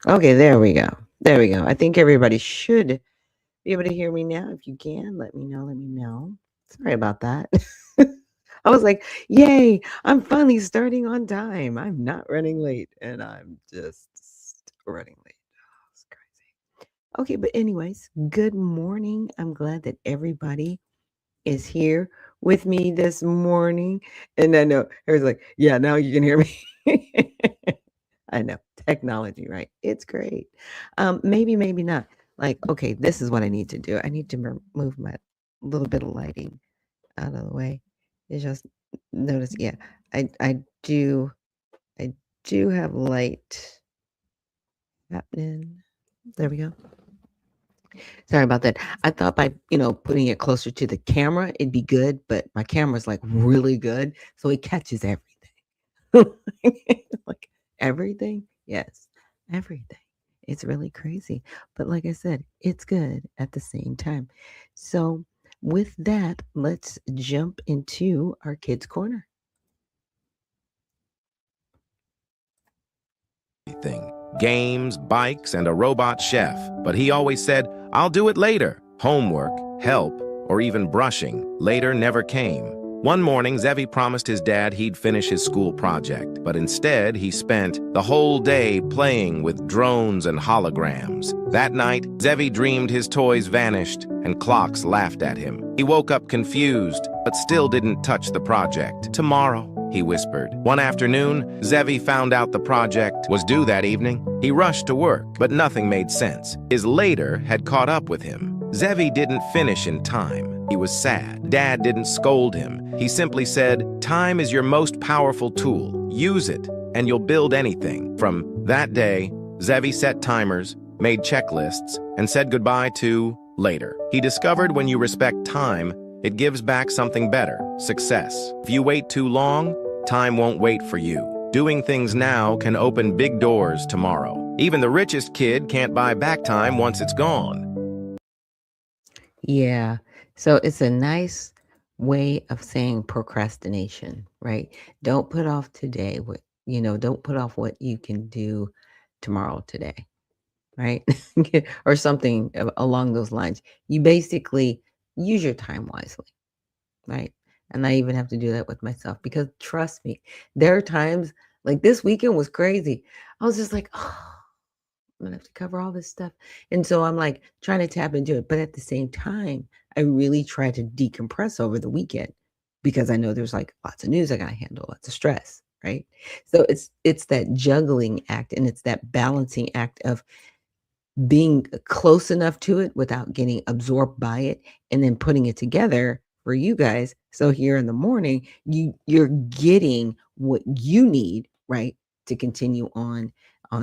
Okay, there we go. There we go. I think everybody should be able to hear me now. If you can, let me know. Let me know. Sorry about that. I was like, yay, I'm finally starting on time. I'm not running late, and I'm just running late. Oh, it's crazy. Okay, but anyways, good morning. I'm glad that everybody is here with me this morning. And I know everyone's like, yeah, now you can hear me. I know technology, right? It's great. Maybe not. Like, okay, this is what I need to do. I need to move my little bit of lighting out of the way. You just notice, yeah, I do I do have light happening. There we go. Sorry about that. I thought by, putting it closer to the camera, it'd be good, but my camera's like really good, so it catches everything. Like everything? Yes, everything. It's really crazy. But like I said, it's good at the same time. So, with that, let's jump into our kids' corner. Thing. Games, bikes, and a robot chef. But he always said, I'll do it later. Homework, help, or even brushing. Later never came. One morning, Zevi promised his dad he'd finish his school project, but instead he spent the whole day playing with drones and holograms. That night, Zevi dreamed his toys vanished and clocks laughed at him. He woke up confused, but still didn't touch the project. Tomorrow, he whispered. One afternoon, Zevi found out the project was due that evening. He rushed to work, but nothing made sense. His later had caught up with him. Zevi didn't finish in time. He was sad. Dad didn't scold him. He simply said, time is your most powerful tool. Use it, and you'll build anything. From that day, Zevi set timers, made checklists, and said goodbye to later. He discovered when you respect time, it gives back something better, success. If you wait too long, time won't wait for you. Doing things now can open big doors tomorrow. Even the richest kid can't buy back time once it's gone. Yeah. So it's a nice way of saying procrastination, right? Don't put off today don't put off what you can do tomorrow today, right? Or something along those lines. You basically use your time wisely, right? And I even have to do that with myself because trust me, there are times like this weekend was crazy. I was just like, oh, I'm gonna have to cover all this stuff. And so I'm like trying to tap into it. But at the same time, I really try to decompress over the weekend because I know there's like lots of news I gotta handle, lots of stress, right? So it's that juggling act and it's that balancing act of being close enough to it without getting absorbed by it and then putting it together for you guys. So here in the morning, you're getting what you need, right, to continue on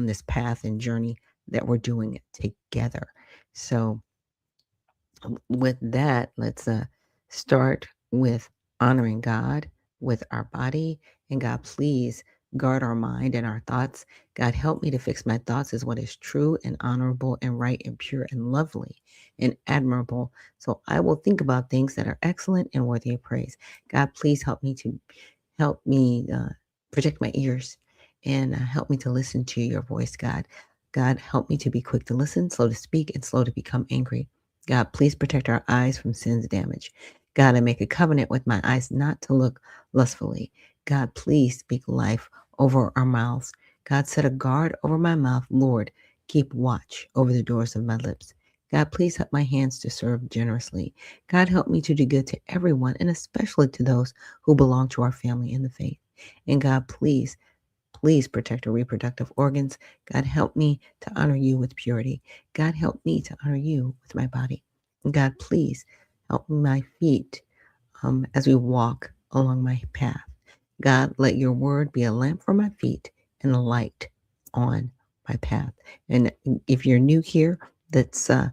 this path and journey that we're doing it together. So with that, let's start with honoring God with our body. And God, please guard our mind and our thoughts. God, help me to fix my thoughts as what is true and honorable and right and pure and lovely and admirable. So I will think about things that are excellent and worthy of praise. God, please help me protect my ears and help me to listen to your voice, God. God, help me to be quick to listen, slow to speak, and slow to become angry. God, please protect our eyes from sin's damage. God, I make a covenant with my eyes not to look lustfully. God, please speak life over our mouths. God, set a guard over my mouth. Lord, keep watch over the doors of my lips. God, please help my hands to serve generously. God, help me to do good to everyone, and especially to those who belong to our family in the faith. And God, please protect our reproductive organs. God, help me to honor you with purity. God, help me to honor you with my body. And God, please help my feet as we walk along my path. God, let your word be a lamp for my feet and a light on my path. And if you're new here, that's a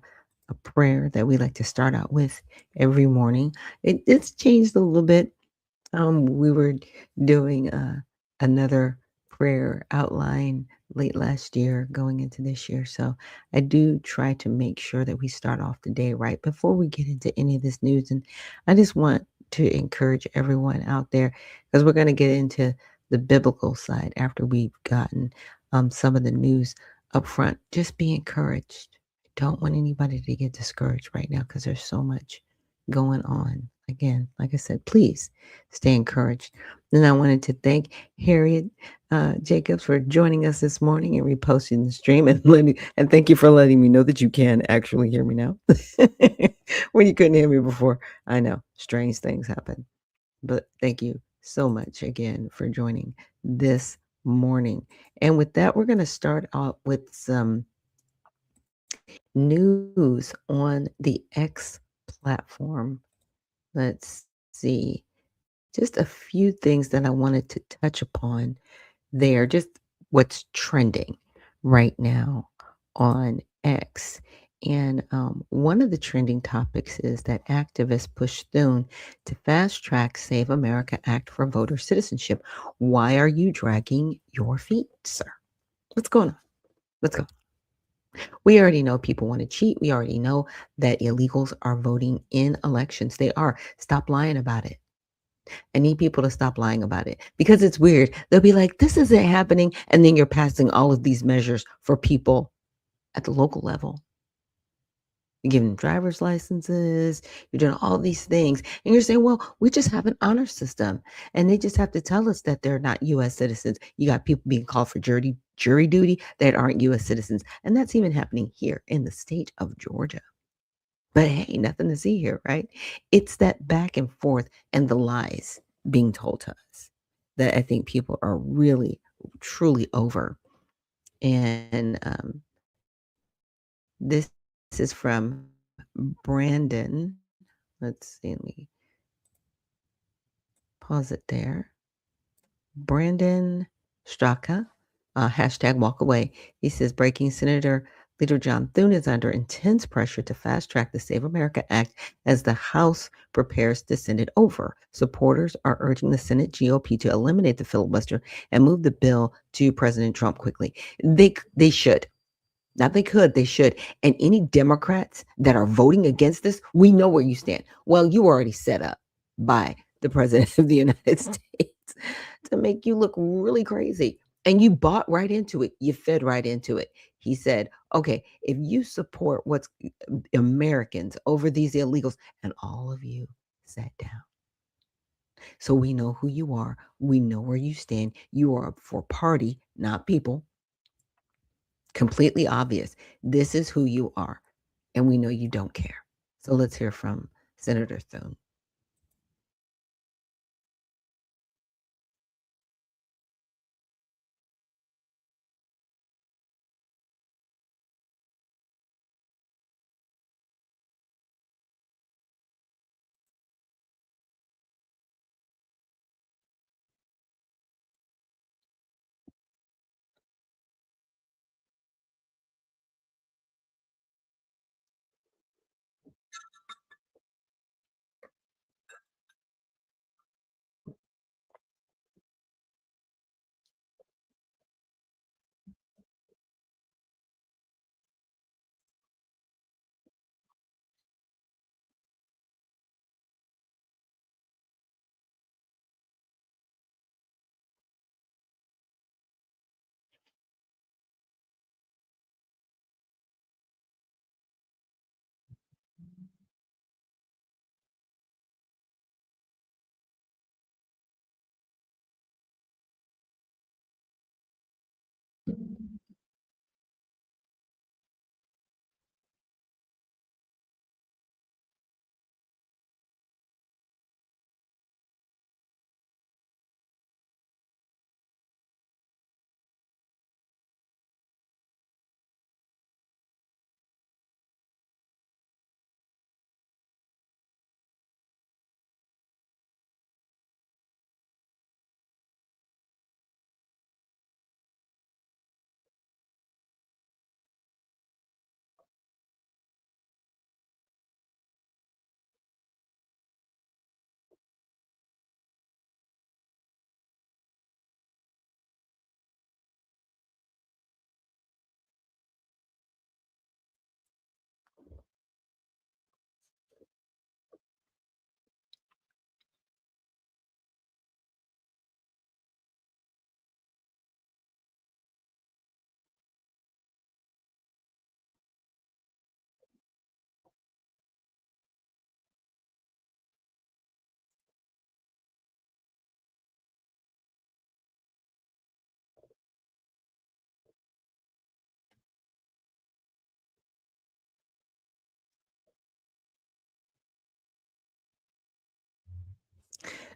prayer that we like to start out with every morning. It's changed a little bit. We were doing another prayer outline late last year going into this year. So I do try to make sure that we start off the day right before we get into any of this news. And I just want to encourage everyone out there because we're going to get into the biblical side after we've gotten some of the news up front, just be encouraged. I don't want anybody to get discouraged right now because there's so much going on. Again, like I said, please stay encouraged. And I wanted to thank Harriet Jacobs for joining us this morning and reposting the stream and thank you for letting me know that you can actually hear me now. When you couldn't hear me before, I know strange things happen. But thank you so much again for joining this morning. And with that, we're going to start out with some news on the X platform. Let's see. Just a few things that I wanted to touch upon there, just what's trending right now on X. And one of the trending topics is that activists push Thune to fast track Save America Act for voter citizenship. Why are you dragging your feet, sir? What's going on? Let's go. We already know people want to cheat. We already know that illegals are voting in elections. They are. Stop lying about it. I need people to stop lying about it because it's weird. They'll be like, this isn't happening. And then you're passing all of these measures for people at the local level. You're giving them driver's licenses. You're doing all these things. And you're saying, well, we just have an honor system. And they just have to tell us that they're not U.S. citizens. You got people being called for jury duty that aren't U.S. citizens. And that's even happening here in the state of Georgia. But hey, nothing to see here, right? It's that back and forth and the lies being told to us that I think people are really, truly over. And this is from Brandon. Let's see, let me pause it there. Brandon Straka, hashtag walk away. He says, breaking Senator Leader John Thune is under intense pressure to fast track the Save America Act as the House prepares to send it over. Supporters are urging the Senate GOP to eliminate the filibuster and move the bill to President Trump quickly. They should. Not they could, they should. And any Democrats that are voting against this, we know where you stand. Well, you already set up by the President of the United States to make you look really crazy. And you bought right into it. You fed right into it. He said, okay, if you support what's Americans over these illegals, and all of you sat down. So we know who you are. We know where you stand. You are for party, not people. Completely obvious. This is who you are. And we know you don't care. So let's hear from Senator Thune.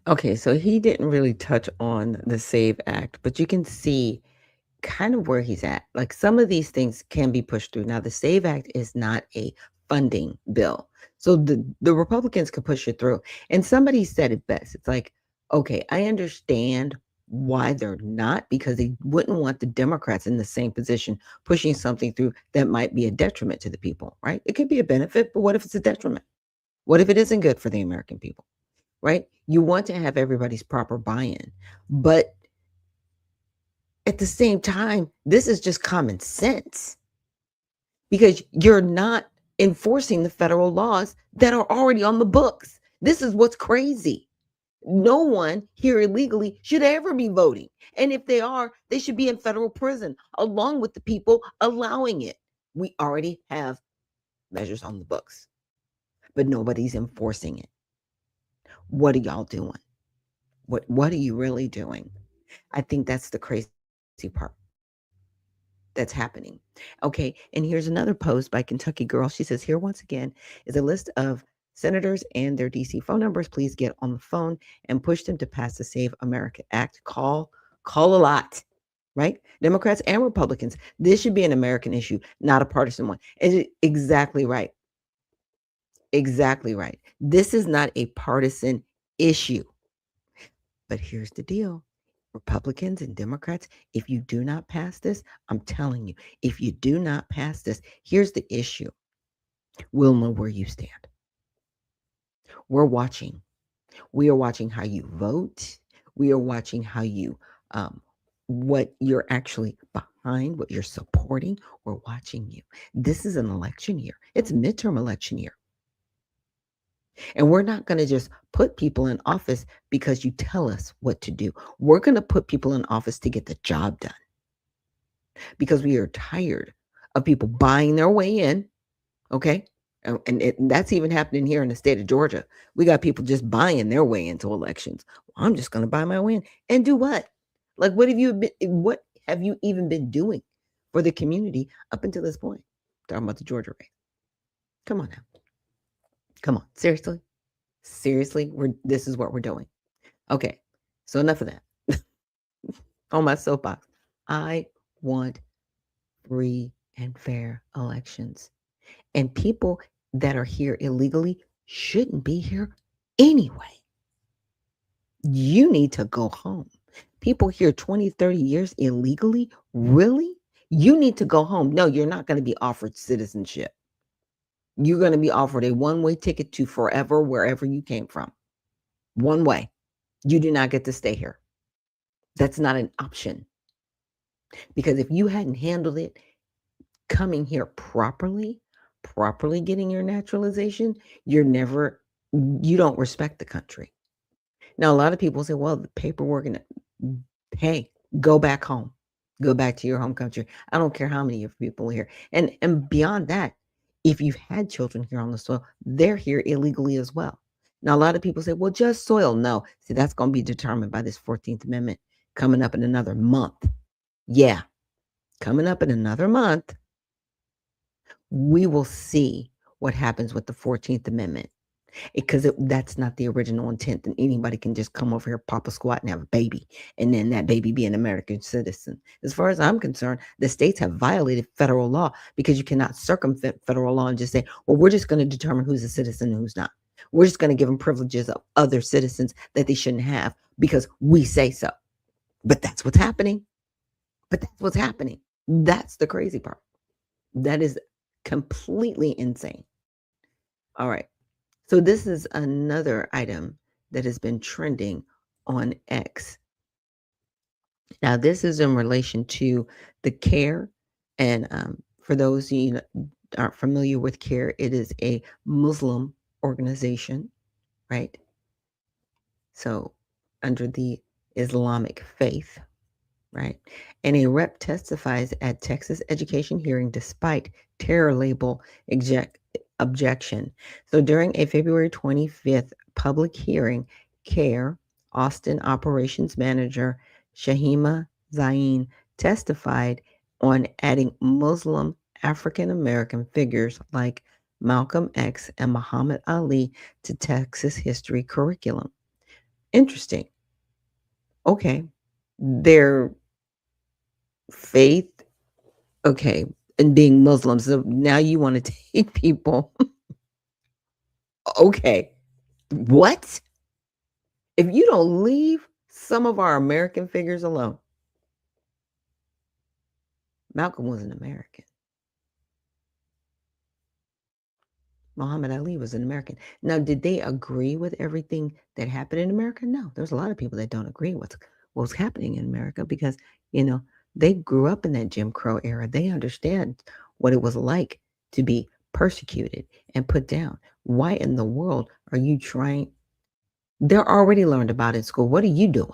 Okay, so he didn't really touch on the SAVE Act, but you can see kind of where he's at. Like some of these things can be pushed through. Now, the SAVE Act is not a funding bill. So the Republicans could push it through. And somebody said it best. It's like, okay, I understand why they're not, because they wouldn't want the Democrats in the same position pushing something through that might be a detriment to the people, right? It could be a benefit, but what if it's a detriment? What if it isn't good for the American people, right? You want to have everybody's proper buy-in, but at the same time, this is just common sense because you're not enforcing the federal laws that are already on the books. This is what's crazy. No one here illegally should ever be voting. And if they are, they should be in federal prison along with the people allowing it. We already have measures on the books, but nobody's enforcing it. What are y'all doing? What are you really doing? I think that's the crazy part that's happening. Okay, and here's another post by Kentucky Girl. She says, here once again is a list of senators and their DC phone numbers. Please get on the phone and push them to pass the Save America Act. Call a lot, right? Democrats and Republicans. This should be an American issue, not a partisan one. Exactly right. Exactly right. This is not a partisan issue. But here's the deal. Republicans and Democrats, if you do not pass this, I'm telling you, if you do not pass this, here's the issue. We'll know where you stand. We're watching. We are watching how you vote. We are watching how you, what you're actually behind, what you're supporting. We're watching you. This is an election year. It's midterm election year. And we're not going to just put people in office because you tell us what to do. We're going to put people in office to get the job done because we are tired of people buying their way in. Okay. And that's even happening here in the state of Georgia. We got people just buying their way into elections. Well, I'm just going to buy my way in and do what? Like, what have you even been doing for the community up until this point? Talking about the Georgia race. Come on now. Come on. Seriously? Seriously? This is what we're doing. Okay. So enough of that. On my soapbox. I want free and fair elections. And people that are here illegally shouldn't be here anyway. You need to go home. People here 20, 30 years illegally, really? You need to go home. No, you're not going to be offered citizenship. You're going to be offered a one-way ticket to forever, wherever you came from. One way. You do not get to stay here. That's not an option. Because if you hadn't handled it coming here properly getting your naturalization, you don't respect the country. Now, a lot of people say, well, the paperwork and hey, go back home. Go back to your home country. I don't care how many of people are here. And beyond that, if you've had children here on the soil, they're here illegally as well. Now, a lot of people say, well, just soil. No. See, that's going to be determined by this 14th Amendment coming up in another month. Yeah, coming up in another month, we will see what happens with the 14th Amendment. Because that's not the original intent, that anybody can just come over here, pop a squat, and have a baby, and then that baby be an American citizen. As far as I'm concerned, the states have violated federal law because you cannot circumvent federal law and just say, well, we're just going to determine who's a citizen and who's not. We're just going to give them privileges of other citizens that they shouldn't have because we say so. But that's what's happening. That's the crazy part. That is completely insane. All right. So this is another item that has been trending on X. Now, this is in relation to the CARE. And for those you aren't familiar with CARE, it is a Muslim organization, right? So under the Islamic faith, right? And a rep testifies at Texas education hearing despite terror label objection. So during a February 25th public hearing, CARE Austin operations manager Shahima Zain testified on adding Muslim African American figures like Malcolm X and Muhammad Ali to Texas history curriculum. Interesting. Okay. Their faith, okay, and being Muslims. So now you want to take people. Okay. What? If you don't leave some of our American figures alone, Malcolm was an American. Muhammad Ali was an American. Now, did they agree with everything that happened in America? No, there's a lot of people that don't agree with what was happening in America because, you know, they grew up in that Jim Crow era. They understand what it was like to be persecuted and put down. Why in the world are you trying? They're already learned about it in school. What are you doing?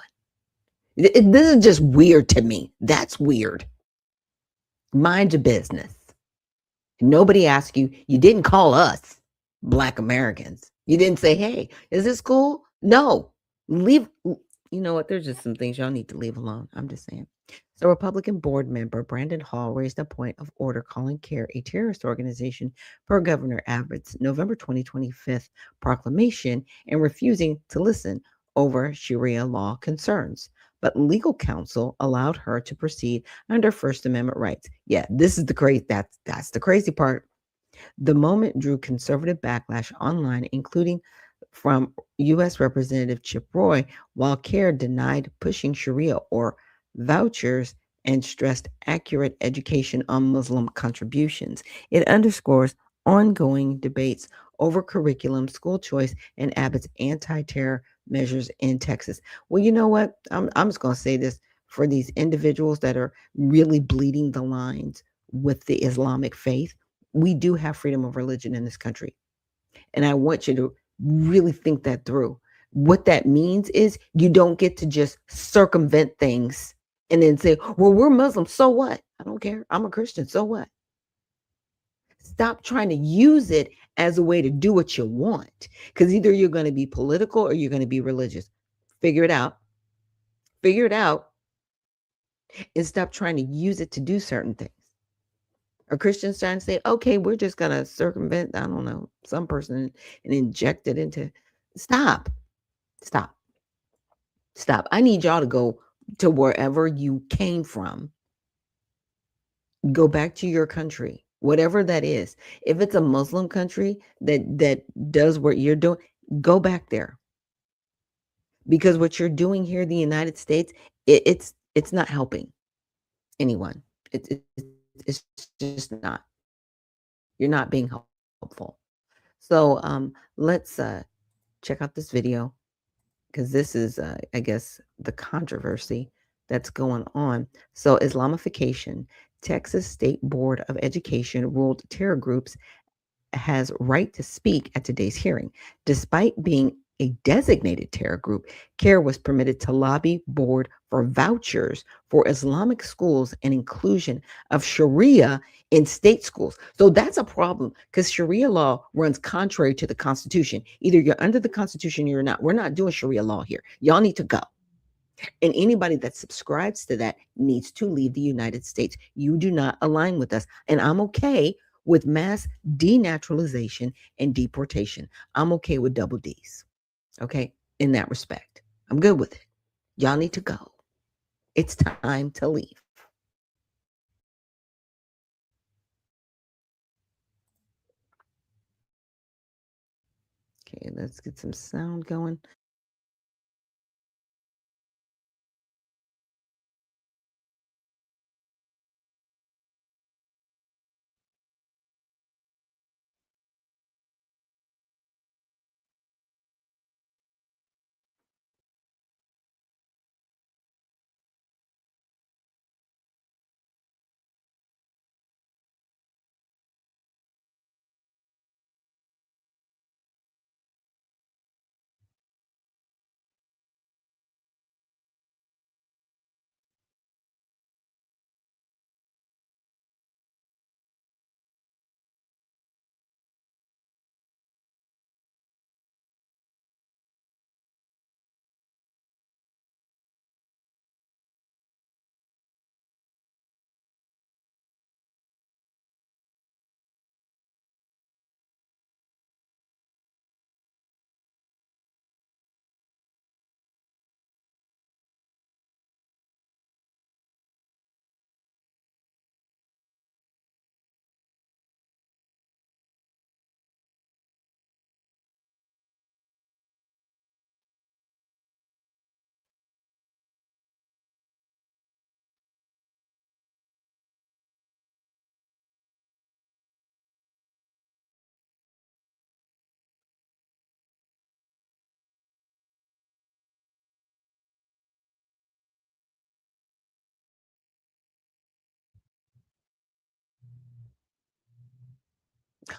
This is just weird to me. That's weird. Mind your business. Nobody asked you. You didn't call us, Black Americans. You didn't say, "Hey, is this cool?" No. Leave. You know what? There's just some things y'all need to leave alone. I'm just saying. So, Republican board member Brandon Hall raised a point of order calling CARE a terrorist organization per Governor Abbott's November 2025 proclamation and refusing to listen over Sharia law concerns. But legal counsel allowed her to proceed under First Amendment rights. Yeah, this is the crazy. That's the crazy part. The moment drew conservative backlash online, including from U.S. Representative Chip Roy, while CARE denied pushing Sharia or vouchers and stressed accurate education on Muslim contributions. It underscores ongoing debates over curriculum, school choice, and Abbott's anti terror measures in Texas. Well, you know what? I'm just going to say this for these individuals that are really bleeding the lines with the Islamic faith. We do have freedom of religion in this country. And I want you to really think that through. What that means is you don't get to just circumvent things and then say, well, we're Muslim. So what? I don't care. I'm a Christian. So what? Stop trying to use it as a way to do what you want. Because either you're going to be political or you're going to be religious. Figure it out. Figure it out and stop trying to use it to do certain things. Are Christians trying to say, okay, we're just going to circumvent, I don't know, some person and inject it into. Stop. Stop. Stop. I need y'all to go to wherever you came from. Go back to your country, whatever that is. If it's a Muslim country that does what you're doing, go back there. Because what you're doing here in the United States, it's not helping anyone. It's just not. You're not being helpful. So let's check out this video because this is, I guess, the controversy that's going on. So, Islamification. Texas State Board of Education ruled terror groups has right to speak at today's hearing. Despite being a designated terror group, CARE was permitted to lobby board for vouchers for Islamic schools and inclusion of Sharia in state schools. So that's a problem because Sharia law runs contrary to the Constitution. Either you're under the Constitution or you're not. We're not doing Sharia law here. Y'all need to go. And anybody that subscribes to that needs to leave the United States. You do not align with us. And I'm okay with mass denaturalization and deportation. I'm okay with double D's. Okay. In that respect, I'm good with it. Y'all need to go. It's time to leave. Okay. Let's get some sound going.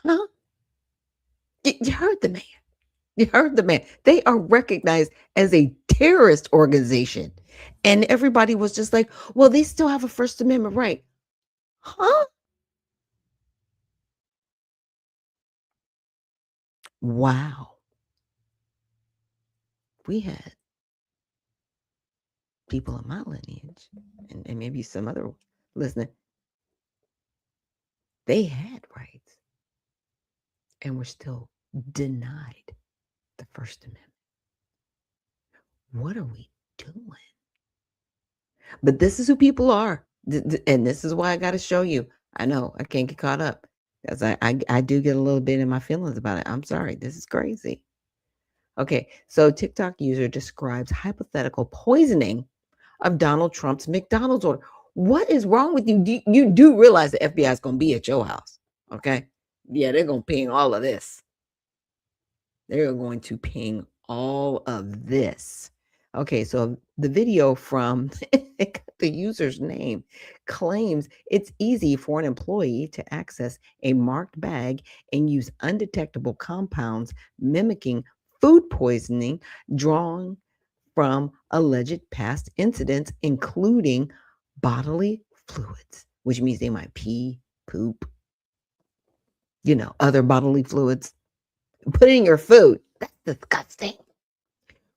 Huh? You heard the man. You heard the man. They are recognized as a terrorist organization. And everybody was just like, well, they still have a First Amendment right. Huh? Wow. We had people in my lineage, and maybe some other listening, they had rights and were still denied the First Amendment. What are we doing? But this is who people are. And this is why I got to show you. I know I can't get caught up because I do get a little bit in my feelings about it. I'm sorry. This is crazy. Okay. So, TikTok user describes hypothetical poisoning of Donald Trump's McDonald's order. What is wrong with you? You do realize the FBI is going to be at your house. Okay. Yeah, they're going to ping all of this. They're going to ping all of this. Okay, so the video from the user's name claims it's easy for an employee to access a marked bag and use undetectable compounds mimicking food poisoning drawn from alleged past incidents, including bodily fluids, which means they might pee, poop, other bodily fluids. Put it in your food. That's disgusting.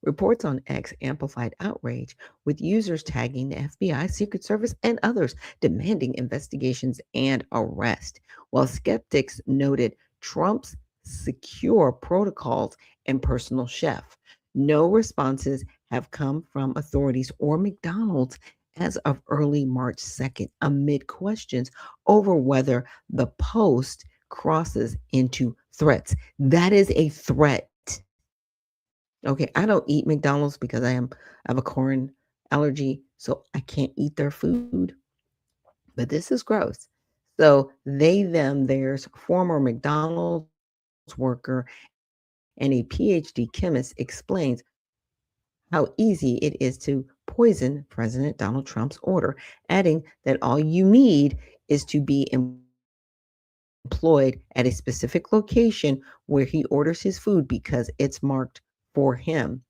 Reports on X amplified outrage, with users tagging the FBI, Secret Service, and others demanding investigations and arrest, while skeptics noted Trump's secure protocols and personal chef. No responses have come from authorities or McDonald's as of early March 2nd, amid questions over whether the post crosses into threats. That is a threat. Okay, I don't eat McDonald's because I have a corn allergy, so I can't eat their food. But this is gross. So they, them, there's former McDonald's worker and a PhD chemist explains how easy it is to poison President Donald Trump's order, adding that all you need is to be employed at a specific location where he orders his food because it's marked for him,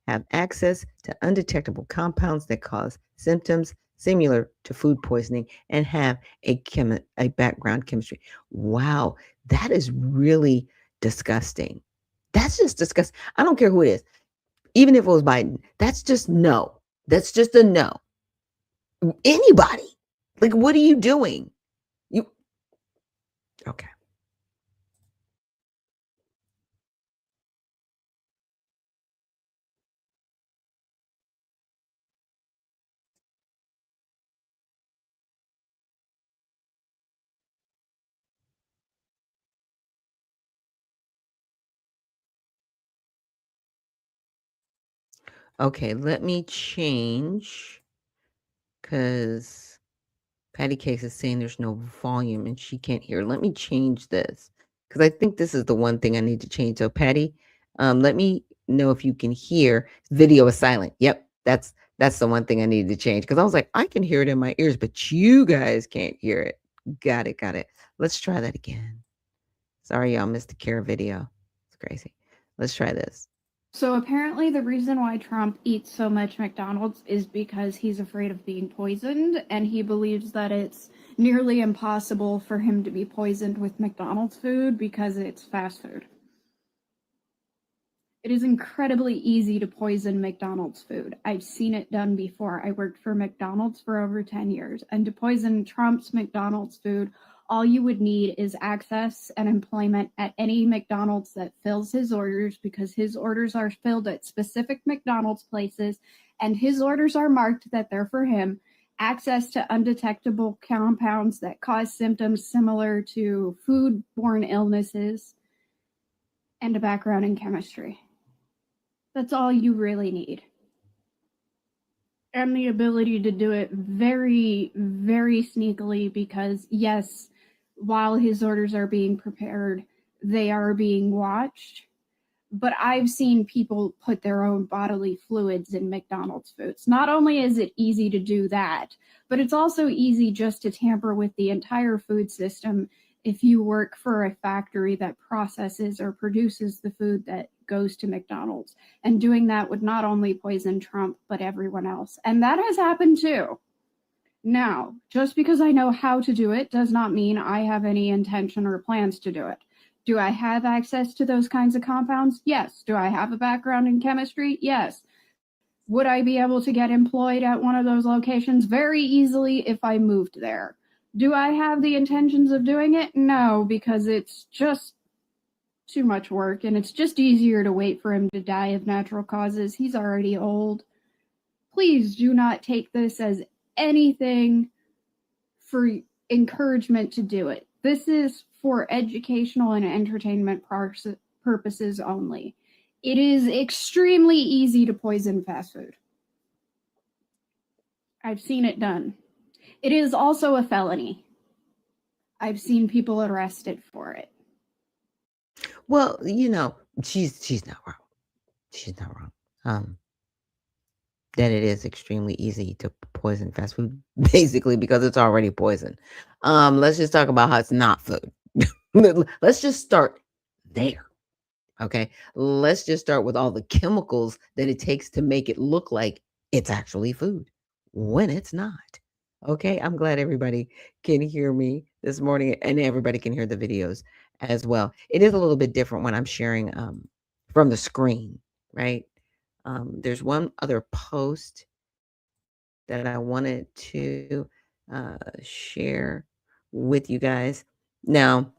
have access to undetectable compounds that cause symptoms similar to food poisoning, and have a background chemistry. Wow, that is really disgusting. That's just disgusting. I don't care who it is. Even if it was Biden, that's just no. That's just a no. Anybody. Like, what are you doing? You okay. Okay, let me change because Patty Cakes is saying there's no volume and she can't hear. Let me change this because I think this is the one thing I need to change. So, Patty, let me know if you can hear. Video is silent. Yep, that's the one thing I needed to change because I was like, I can hear it in my ears, but you guys can't hear it. Got it, got it. Let's try that again. Sorry, y'all missed the care video. It's crazy. Let's try this. So apparently the reason why Trump eats so much McDonald's is because he's afraid of being poisoned, and he believes that it's nearly impossible for him to be poisoned with McDonald's food because it's fast food. It is incredibly easy to poison McDonald's food. I've seen it done before. I worked for McDonald's for over 10 years, and to poison Trump's McDonald's food, all you would need is access and employment at any McDonald's that fills his orders, because his orders are filled at specific McDonald's places and his orders are marked that they're for him. Access to undetectable compounds that cause symptoms similar to food-borne illnesses, and a background in chemistry. That's all you really need. And the ability to do it very, very sneakily, because yes, while his orders are being prepared, they are being watched. But I've seen people put their own bodily fluids in McDonald's foods. Not only is it easy to do that, but it's also easy just to tamper with the entire food system if you work for a factory that processes or produces the food that goes to McDonald's. And doing that would not only poison Trump, but everyone else. And that has happened too. Now, just because I know how to do it does not mean I have any intention or plans to do it. Do I have access to those kinds of compounds? Yes. Do I have a background in chemistry? Yes. Would I be able to get employed at one of those locations? Very easily if I moved there. Do I have the intentions of doing it? No, because it's just too much work, and it's just easier to wait for him to die of natural causes. He's already old. Please do not take this as anything for encouragement to do it. This is for educational and entertainment purposes only. It is extremely easy to poison fast food. I've seen it done. It is also a felony. I've seen people arrested for it. Well, you know, she's not wrong. She's not wrong. That it is extremely easy to poison fast food, basically because it's already poison. Let's just talk about how it's not food. Let's just start there. Okay. Let's just start with all the chemicals that it takes to make it look like it's actually food when it's not. Okay. I'm glad everybody can hear me this morning and everybody can hear the videos as well. It is a little bit different when I'm sharing from the screen, right? There's one other post that I wanted to share with you guys. Now,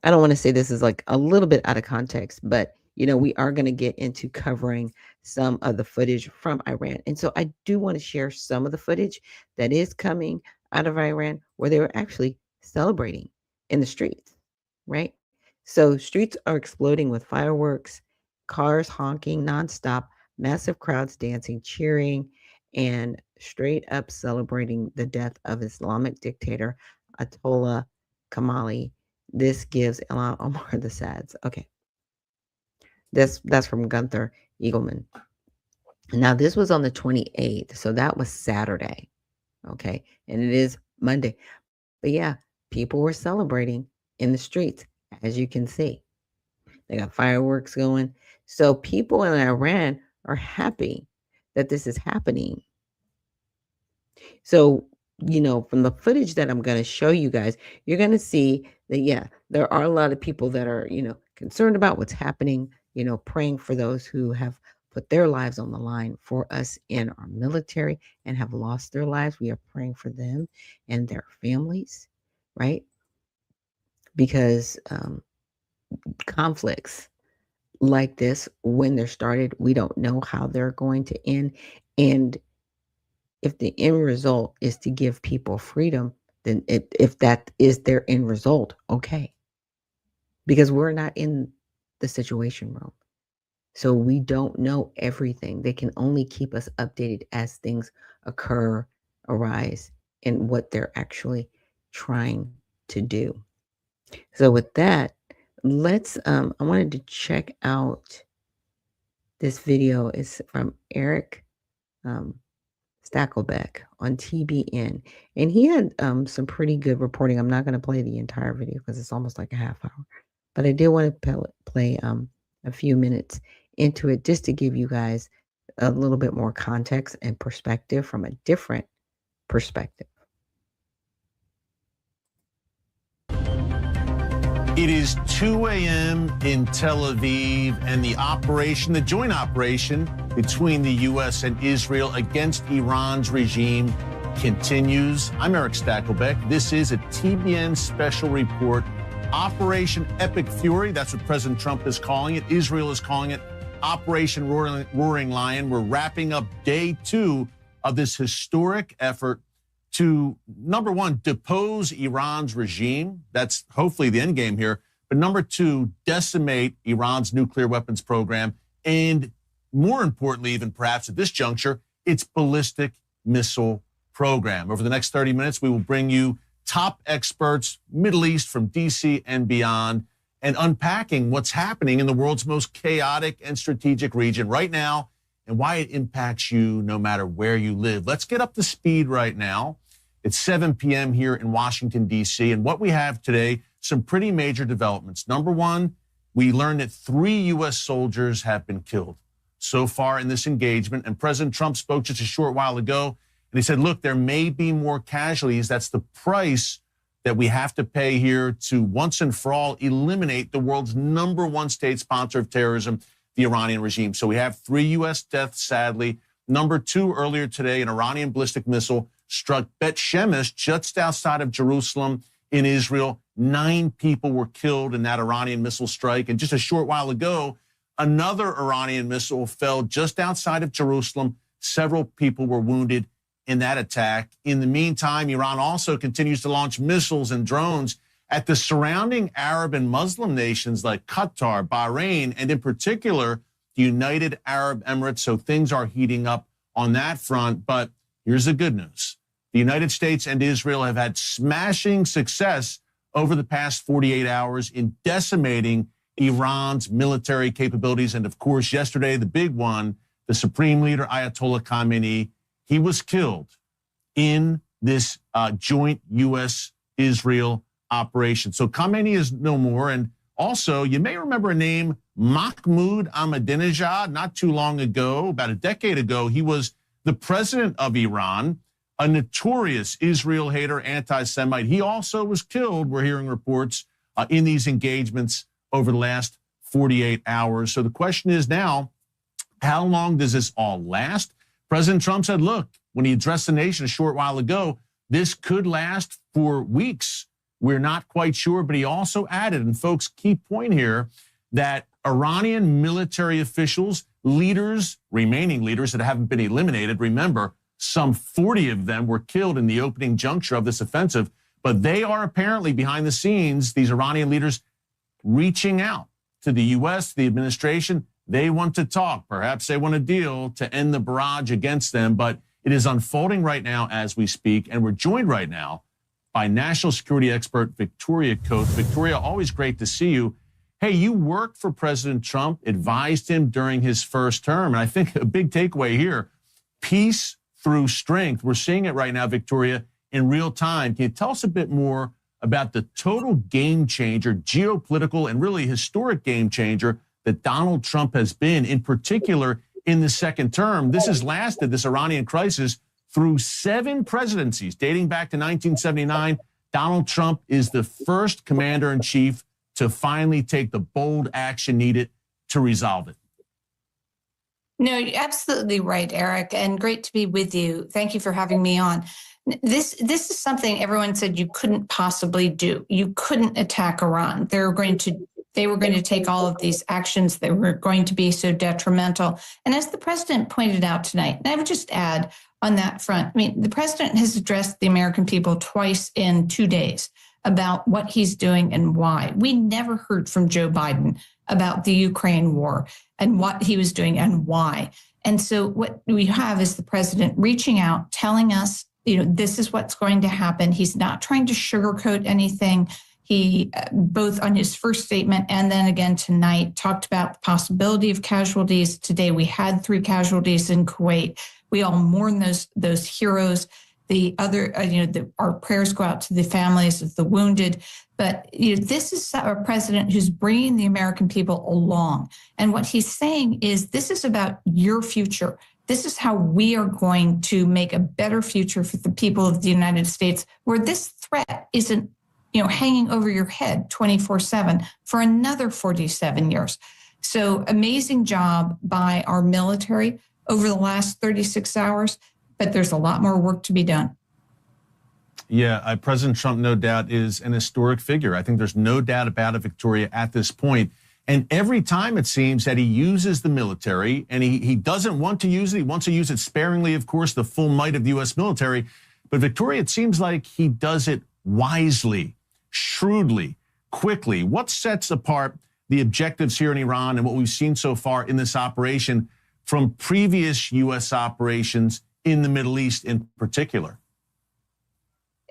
I don't want to say this is like a little bit out of context, but you know, we are going to get into covering some of the footage from Iran. And so I do want to share some of the footage that is coming out of Iran where they were actually celebrating in the streets, right? So streets are exploding with fireworks, cars honking nonstop, massive crowds dancing, cheering, and straight up celebrating the death of Islamic dictator Ayatollah Kamali. This gives Ilhan Omar the sads. Okay. That's from Gunther Eagleman. Now, this was on the 28th, so that was Saturday. Okay. And it is Monday. But yeah, people were celebrating in the streets, as you can see. They got fireworks going. So people in Iran are happy that this is happening. So, you know, from the footage that I'm going to show you guys, you're going to see that, yeah, there are a lot of people that are, you know, concerned about what's happening, you know, praying for those who have put their lives on the line for us in our military and have lost their lives. We are praying for them and their families, right? Because conflicts like this, when they're started, we don't know how they're going to end. And if the end result is to give people freedom, then if that is their end result, okay. Because we're not in the situation room. So we don't know everything. They can only keep us updated as things occur, arise, and what they're actually trying to do. So with that, let's, I wanted to check out this video. It's from Eric Stakelbeck on TBN. And he had some pretty good reporting. I'm not going to play the entire video because it's almost like a half hour. But I did want to play a few minutes into it just to give you guys a little bit more context and perspective from a different perspective. It is 2 a.m. in Tel Aviv, and the joint operation between the U.S. and Israel against Iran's regime continues. I'm Eric Stakelbeck. This is a TBN special report. Operation Epic Fury, that's what President Trump is calling it. Israel is calling it Operation Roaring Lion. We're wrapping up day 2 of this historic effort to, number one, depose Iran's regime. That's hopefully the end game here. But number 2, decimate Iran's nuclear weapons program. And more importantly, even perhaps at this juncture, its ballistic missile program. Over the next 30 minutes, we will bring you top experts, Middle East from DC and beyond, and unpacking what's happening in the world's most chaotic and strategic region right now and why it impacts you no matter where you live. Let's get up to speed right now. It's 7 p.m. here in Washington, D.C., and what we have today, some pretty major developments. Number one, we learned that 3 U.S. soldiers have been killed so far in this engagement. And President Trump spoke just a short while ago, and he said, look, there may be more casualties. That's the price that we have to pay here to once and for all eliminate the world's #1 state sponsor of terrorism, the Iranian regime. So we have 3 U.S. deaths, sadly. Number 2, earlier today, an Iranian ballistic missile struck Bet Shemesh just outside of Jerusalem in Israel. 9 people were killed in that Iranian missile strike. And just a short while ago, another Iranian missile fell just outside of Jerusalem. Several people were wounded in that attack. In the meantime, Iran also continues to launch missiles and drones at the surrounding Arab and Muslim nations like Qatar, Bahrain, and in particular, the United Arab Emirates. So things are heating up on that front. But here's the good news. The United States and Israel have had smashing success over the past 48 hours in decimating Iran's military capabilities. And of course, yesterday, the big one, the Supreme Leader Ayatollah Khamenei, he was killed in this joint U.S.-Israel operation. So Khamenei is no more. And also, you may remember a name, Mahmoud Ahmadinejad. Not too long ago, about a decade ago, he was the president of Iran, a notorious Israel hater, anti-Semite. He also was killed, we're hearing reports, in these engagements over the last 48 hours. So the question is now, how long does this all last? President Trump said, look, when he addressed the nation a short while ago, this could last for weeks. We're not quite sure, but he also added, and folks, key point here, that Iranian military officials, leaders, remaining leaders that haven't been eliminated, remember, some 40 of them were killed in the opening juncture of this offensive, but they are apparently behind the scenes, these Iranian leaders, reaching out to the U.S., the administration. They want to talk. Perhaps they want a deal to end the barrage against them, but it is unfolding right now as we speak, and we're joined right now by national security expert Victoria Coates. Victoria, always great to see you. Hey, you worked for President Trump, advised him during his first term, and I think a big takeaway here, peace through strength. We're seeing it right now, Victoria, in real time. Can you tell us a bit more about the total game changer, geopolitical and really historic game changer that Donald Trump has been, in particular in the second term? This has lasted, this Iranian crisis, through 7 presidencies dating back to 1979. Donald Trump is the first commander-in-chief to finally take the bold action needed to resolve it. No, you're absolutely right, Eric, and great to be with you. Thank you for having me on. This is something everyone said you couldn't possibly do. You couldn't attack Iran. They were going to take all of these actions that were going to be so detrimental. And as the president pointed out tonight, and I would just add on that front, I mean, the president has addressed the American people twice in 2 days about what he's doing and why. We never heard from Joe Biden about the Ukraine war and what he was doing and why. And so what we have is the president reaching out, telling us, this is what's going to happen. He's not trying to sugarcoat anything. He, both on his first statement and then again tonight, talked about the possibility of casualties. Today, we had 3 casualties in Kuwait. We all mourn those heroes. The other, our prayers go out to the families of the wounded. But this is a president who's bringing the American people along. And what he's saying is, this is about your future. This is how we are going to make a better future for the people of the United States, where this threat isn't, hanging over your head 24/7 for another 47 years. So amazing job by our military over the last 36 hours, but there's a lot more work to be done. Yeah, President Trump, no doubt, is an historic figure. I think there's no doubt about it, Victoria, at this point. And every time it seems that he uses the military, and he doesn't want to use it. He wants to use it sparingly, of course, the full might of the U.S. military. But Victoria, it seems like he does it wisely, shrewdly, quickly. What sets apart the objectives here in Iran and what we've seen so far in this operation from previous U.S. operations in the Middle East in particular?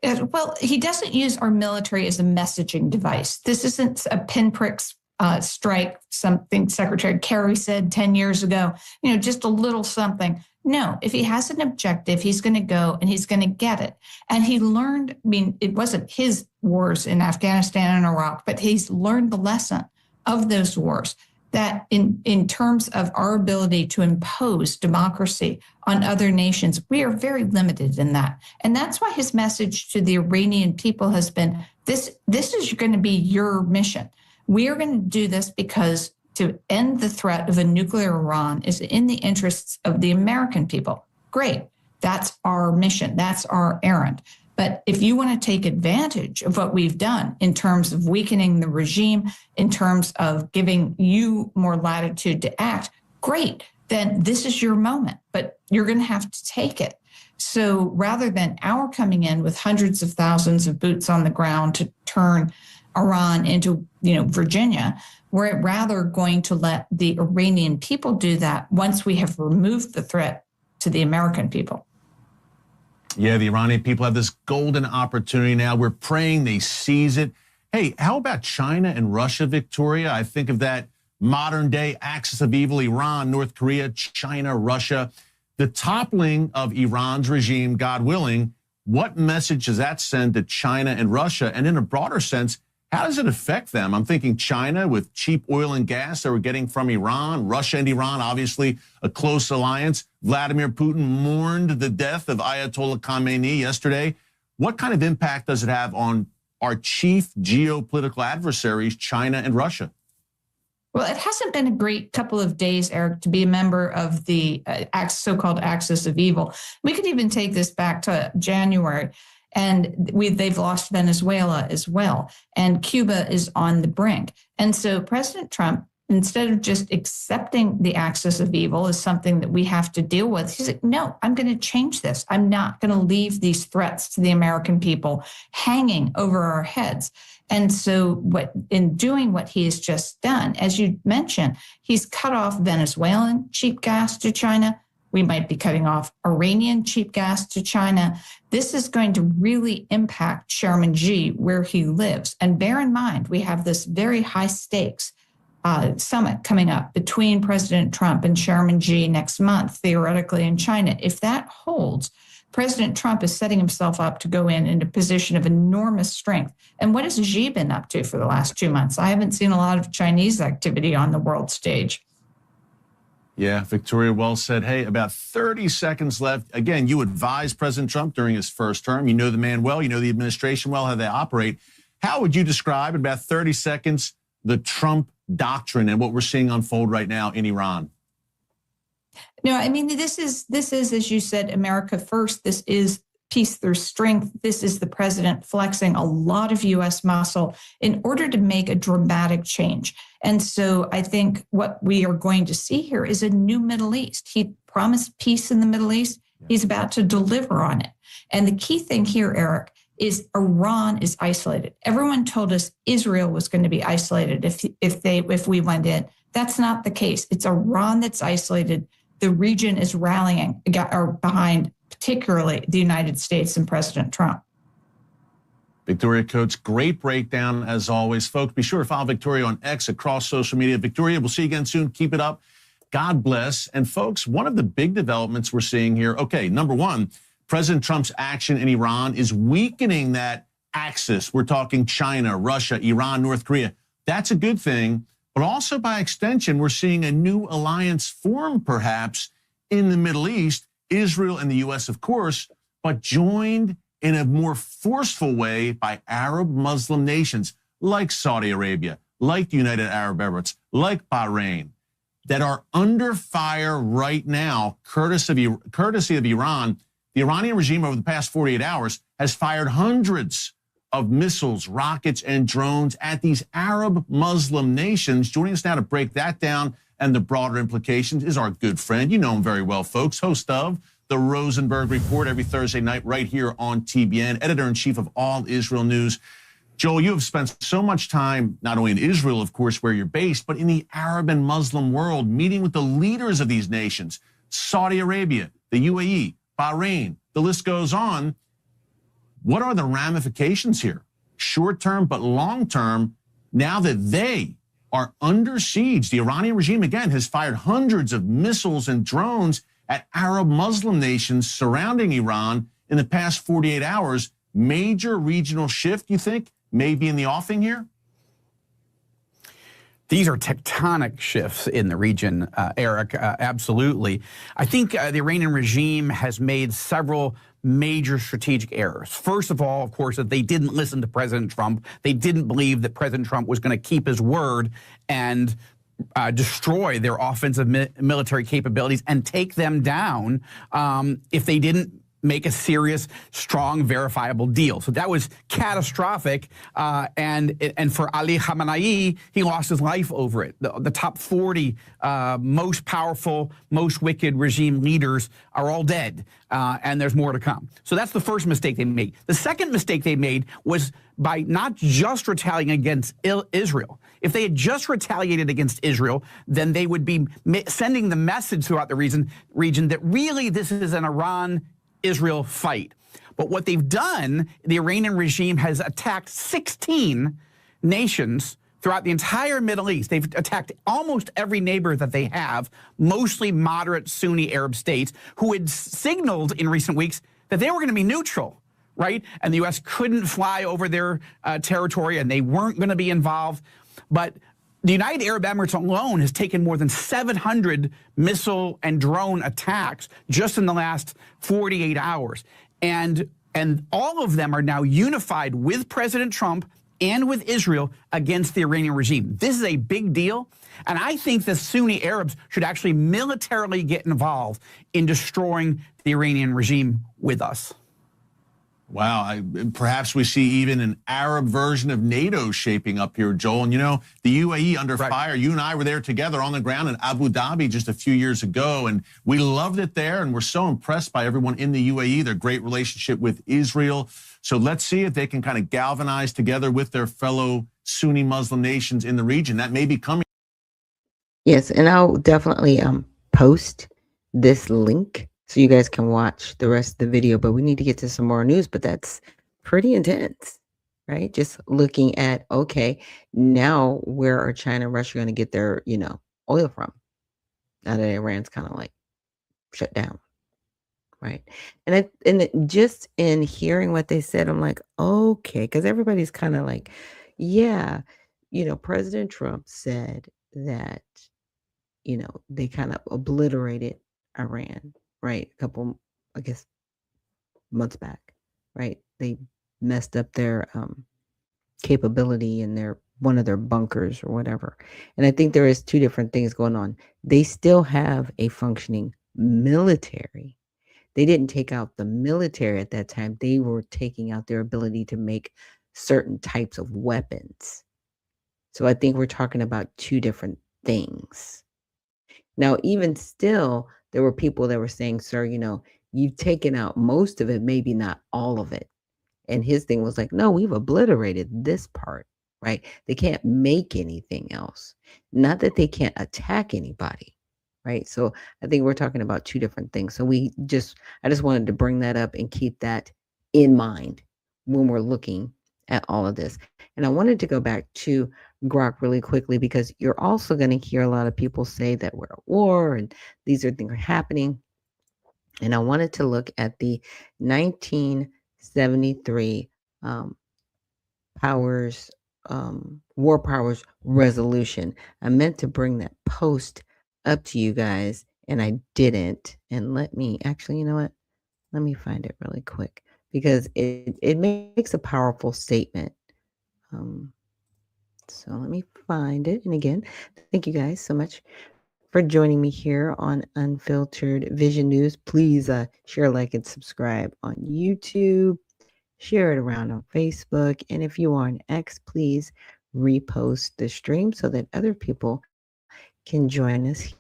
Well, he doesn't use our military as a messaging device. This isn't a pinprick strike, something Secretary Kerry said 10 years ago, just a little something. No, if he has an objective, he's going to go and he's going to get it. And he learned, I mean, it wasn't his wars in Afghanistan and Iraq, but he's learned the lesson of those wars, that in terms of our ability to impose democracy on other nations, we are very limited in that. And that's why his message to the Iranian people has been, this is going to be your mission. We are going to do this because to end the threat of a nuclear Iran is in the interests of the American people. Great. That's our mission. That's our errand. But if you want to take advantage of what we've done in terms of weakening the regime, in terms of giving you more latitude to act, great, then this is your moment, but you're going to have to take it. So rather than our coming in with hundreds of thousands of boots on the ground to turn Iran into, Virginia, we're rather going to let the Iranian people do that once we have removed the threat to the American people. Yeah, the Iranian people have this golden opportunity now. We're praying they seize it. Hey, how about China and Russia, Victoria? I think of that modern day axis of evil, Iran, North Korea, China, Russia. The toppling of Iran's regime, God willing, what message does that send to China and Russia? And in a broader sense, how does it affect them? I'm thinking China with cheap oil and gas that we're getting from Iran, Russia and Iran, obviously a close alliance. Vladimir Putin mourned the death of Ayatollah Khamenei yesterday. What kind of impact does it have on our chief geopolitical adversaries, China and Russia? Well, it hasn't been a great couple of days, Eric, to be a member of the so-called axis of evil. We could even take this back to January. And they've lost Venezuela as well. And Cuba is on the brink. And so President Trump, instead of just accepting the axis of evil as something that we have to deal with, he's like, no, I'm going to change this. I'm not going to leave these threats to the American people hanging over our heads. And so in doing what he has just done, as you mentioned, he's cut off Venezuelan cheap gas to China. We might be cutting off Iranian cheap gas to China. This is going to really impact Chairman Xi where he lives. And bear in mind, we have this very high stakes summit coming up between President Trump and Chairman Xi next month, theoretically in China. If that holds, President Trump is setting himself up to go in a position of enormous strength. And what has Xi been up to for the last 2 months? I haven't seen a lot of Chinese activity on the world stage. Yeah, Victoria, well said. Hey, about 30 seconds left. Again, you advised President Trump during his first term. You know the man well. You know the administration well, how they operate. How would you describe, in about 30 seconds, the Trump doctrine and what we're seeing unfold right now in Iran? No, I mean, this is, as you said, America first. This is peace through strength. This is the president flexing a lot of U.S. muscle in order to make a dramatic change. And so I think what we are going to see here is a new Middle East. He promised peace in the Middle East. He's about to deliver on it. And the key thing here, Eric, is Iran is isolated. Everyone told us Israel was going to be isolated if we went in. That's not the case. It's Iran that's isolated. The region is rallying behind particularly the United States and President Trump. Victoria Coates, great breakdown as always. Folks, be sure to follow Victoria on X across social media. Victoria, we'll see you again soon. Keep it up. God bless. And folks, one of the big developments we're seeing here, okay, number one, President Trump's action in Iran is weakening that axis. We're talking China, Russia, Iran, North Korea. That's a good thing. But also by extension, we're seeing a new alliance form perhaps in the Middle East, Israel and the U.S., of course, but joined in a more forceful way by Arab Muslim nations like Saudi Arabia, like the United Arab Emirates, like Bahrain, that are under fire right now, courtesy of Iran. The Iranian regime over the past 48 hours has fired hundreds of missiles, rockets, and drones at these Arab Muslim nations. Joining us now to break that down and the broader implications is our good friend. You know him very well, folks, host of the Rosenberg Report every Thursday night right here on TBN, editor-in-chief of All Israel News. Joel, you have spent so much time, not only in Israel, of course, where you're based, but in the Arab and Muslim world, meeting with the leaders of these nations, Saudi Arabia, the UAE, Bahrain, the list goes on. What are the ramifications here? Short-term, but long-term, now that they are under siege. The Iranian regime, again, has fired hundreds of missiles and drones at Arab Muslim nations surrounding Iran in the past 48 hours. Major regional shift, you think, may be in the offing here? These are tectonic shifts in the region, Eric, absolutely. I think the Iranian regime has made several major strategic errors. First of all, of course, that they didn't listen to President Trump. They didn't believe that President Trump was going to keep his word and destroy their offensive military capabilities and take them down if they didn't make a serious, strong, verifiable deal. So that was catastrophic. And for Ali Khamenei, he lost his life over it. The top 40 most powerful, most wicked regime leaders are all dead, and there's more to come. So that's the first mistake they made. The second mistake they made was by not just retaliating against Israel. If they had just retaliated against Israel, then they would be sending the message throughout the region that really this is an Iran-Israel fight. But what they've done, the Iranian regime has attacked 16 nations throughout the entire Middle East. They've attacked almost every neighbor that they have, mostly moderate Sunni Arab states, who had signaled in recent weeks that they were going to be neutral, right? And the U.S. couldn't fly over their territory, and they weren't going to be involved. But the United Arab Emirates alone has taken more than 700 missile and drone attacks just in the last 48 hours. And all of them are now unified with President Trump and with Israel against the Iranian regime. This is a big deal. And I think the Sunni Arabs should actually militarily get involved in destroying the Iranian regime with us. Wow, perhaps we see even an Arab version of NATO shaping up here, Joel. And you know, the UAE under fire, you and I were there together on the ground in Abu Dhabi just a few years ago, and we loved it there, and we're so impressed by everyone in the UAE, their great relationship with Israel. So let's see if they can kind of galvanize together with their fellow Sunni Muslim nations in the region. That may be coming. Yes, and I'll definitely post this link so you guys can watch the rest of the video, but we need to get to some more news, but that's pretty intense, right? Just looking at, okay, now where are China and Russia going to get their, oil from? Now that Iran's kind of like shut down, right? Just in hearing what they said, I'm like, okay, because everybody's kind of like, yeah, President Trump said that, they kind of obliterated Iran, right? A couple, I guess, months back, right? They messed up their capability in one of their bunkers or whatever. And I think there is two different things going on. They still have a functioning military. They didn't take out the military at that time. They were taking out their ability to make certain types of weapons. So I think we're talking about two different things. Now, even still, there were people that were saying, sir, you've taken out most of it, maybe not all of it. And his thing was like, no, we've obliterated this part, right? They can't make anything else. Not that they can't attack anybody, right? So I think we're talking about two different things. So I just wanted to bring that up and keep that in mind when we're looking at all of this. And I wanted to go back to Grok really quickly, because you're also going to hear a lot of people say that we're at war and these things are happening. And I wanted to look at the 1973 War Powers Resolution. I meant to bring that post up to you guys, and I didn't. And let me find it really quick, because it makes a powerful statement. So let me find it. And again, thank you guys so much for joining me here on Unfiltered Vision News. Please share, like, and subscribe on YouTube. Share it around on Facebook. And if you are on X, please repost the stream so that other people can join us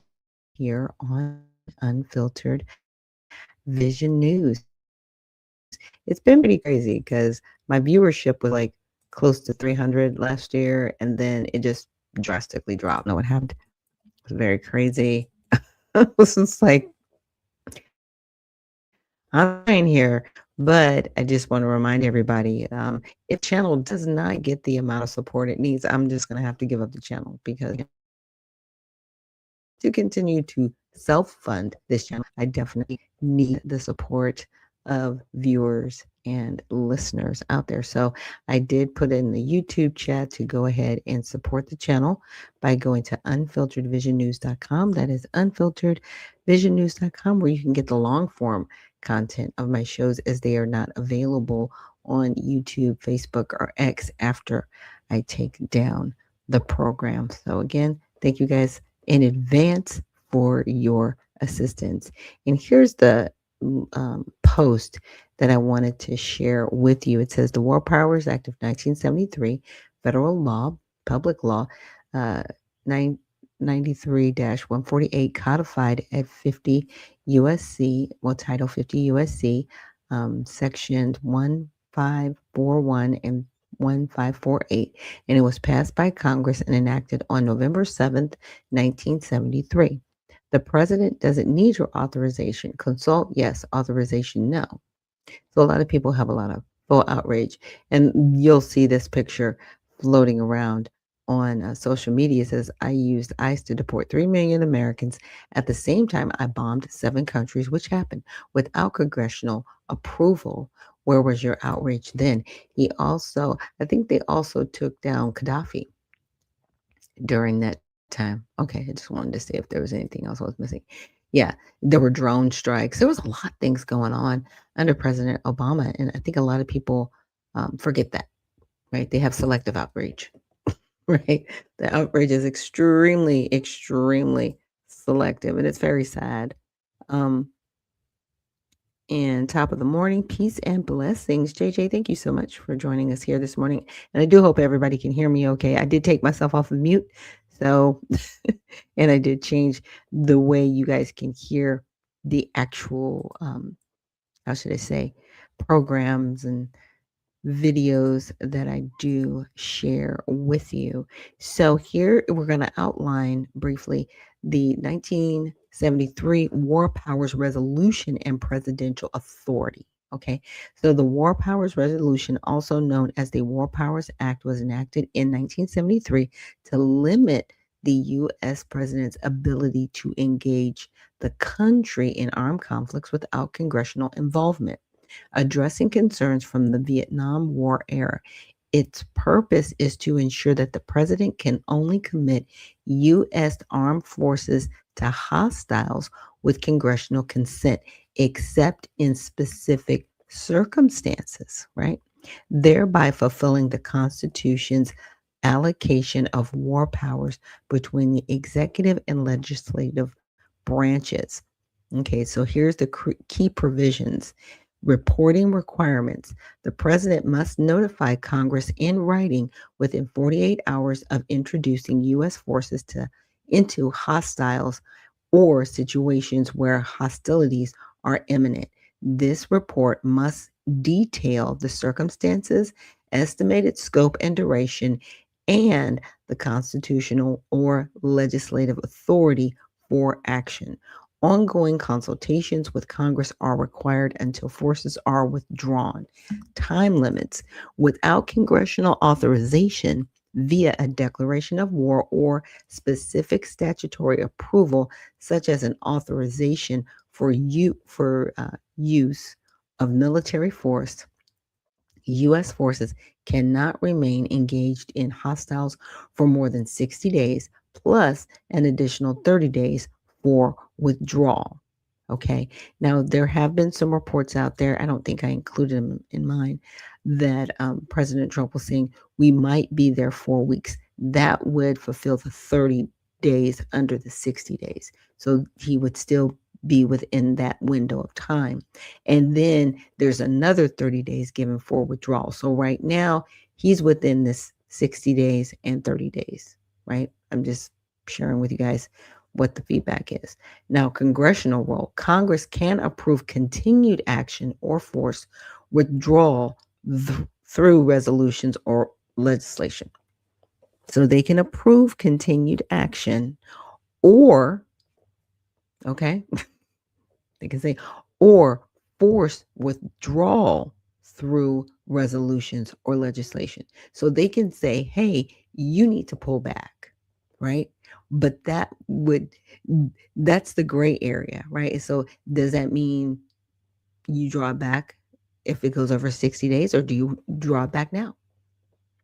here on Unfiltered Vision News. It's been pretty crazy because my viewership was like close to 300 last year, and then it just drastically dropped. No, what happened? It was very crazy. It was just like, I'm in here, but I just want to remind everybody, if channel does not get the amount of support it needs, I'm just going to have to give up the channel, because to continue to self-fund this channel. I definitely need the support of viewers and listeners out there. So I did put in the YouTube chat to go ahead and support the channel by going to unfilteredvisionnews.com. That is unfilteredvisionnews.com, where you can get the long form content of my shows as they are not available on YouTube, Facebook, or X after I take down the program. So again, thank you guys in advance for your assistance. And here's the post that I wanted to share with you. It says the War Powers Act of 1973, federal law, public law, 93-148, codified at 50 USC, well, Title 50 USC, sections 1541 and 1548, and it was passed by Congress and enacted on November 7th, 1973. The president doesn't need your authorization. Consult, yes. Authorization, no. So a lot of people have a lot of full outrage, and you'll see this picture floating around on social media. It says, I used ICE to deport 3 million Americans. At the same time, I bombed 7 countries, which happened without congressional approval. Where was your outrage then? I think they also took down Gaddafi during that time. Okay, I just wanted to see if there was anything else I was missing. Yeah, there were drone strikes. There was a lot of things going on under President Obama, and I think a lot of people forget that, right? They have selective outrage, right? The outrage is extremely, extremely selective, and it's very sad. And top of the morning, peace and blessings. JJ, thank you so much for joining us here this morning. And I do hope everybody can hear me okay. I did take myself off of mute. So, and I did change the way you guys can hear the actual, how should I say, programs and videos that I do share with you. So here we're going to outline briefly the 1973 War Powers Resolution and Presidential Authority. Okay, so the War Powers Resolution, also known as the War Powers Act, was enacted in 1973 to limit the U.S. president's ability to engage the country in armed conflicts without congressional involvement, addressing concerns from the Vietnam War era. Its purpose is to ensure that the president can only commit U.S. armed forces to hostiles with congressional consent, except in specific circumstances, right? Thereby fulfilling the Constitution's allocation of war powers between the executive and legislative branches. Okay, so here's the key provisions. Reporting requirements. The president must notify Congress in writing within 48 hours of introducing U.S. forces into hostiles or situations where hostilities are imminent. This report must detail the circumstances, estimated scope and duration, and the constitutional or legislative authority for action. Ongoing consultations with Congress are required until forces are withdrawn. Time limits. Without congressional authorization via a declaration of war or specific statutory approval, such as an authorization for use of military force, U.S. forces cannot remain engaged in hostiles for more than 60 days, plus an additional 30 days for withdrawal. Okay. Now, there have been some reports out there, I don't think I included them in mine, that President Trump was saying we might be there 4 weeks. That would fulfill the 30 days under the 60 days. So he would still be within that window of time. And then there's another 30 days given for withdrawal. So right now, he's within this 60 days and 30 days, right? I'm just sharing with you guys what the feedback is. Now, congressional role. Congress can approve continued action or force withdrawal through resolutions or legislation. So they can approve continued action or, okay, they can say, or force withdrawal through resolutions or legislation. So they can say, hey, you need to pull back, right? But that's the gray area, right? So does that mean you draw back if it goes over 60 days, or do you draw back now?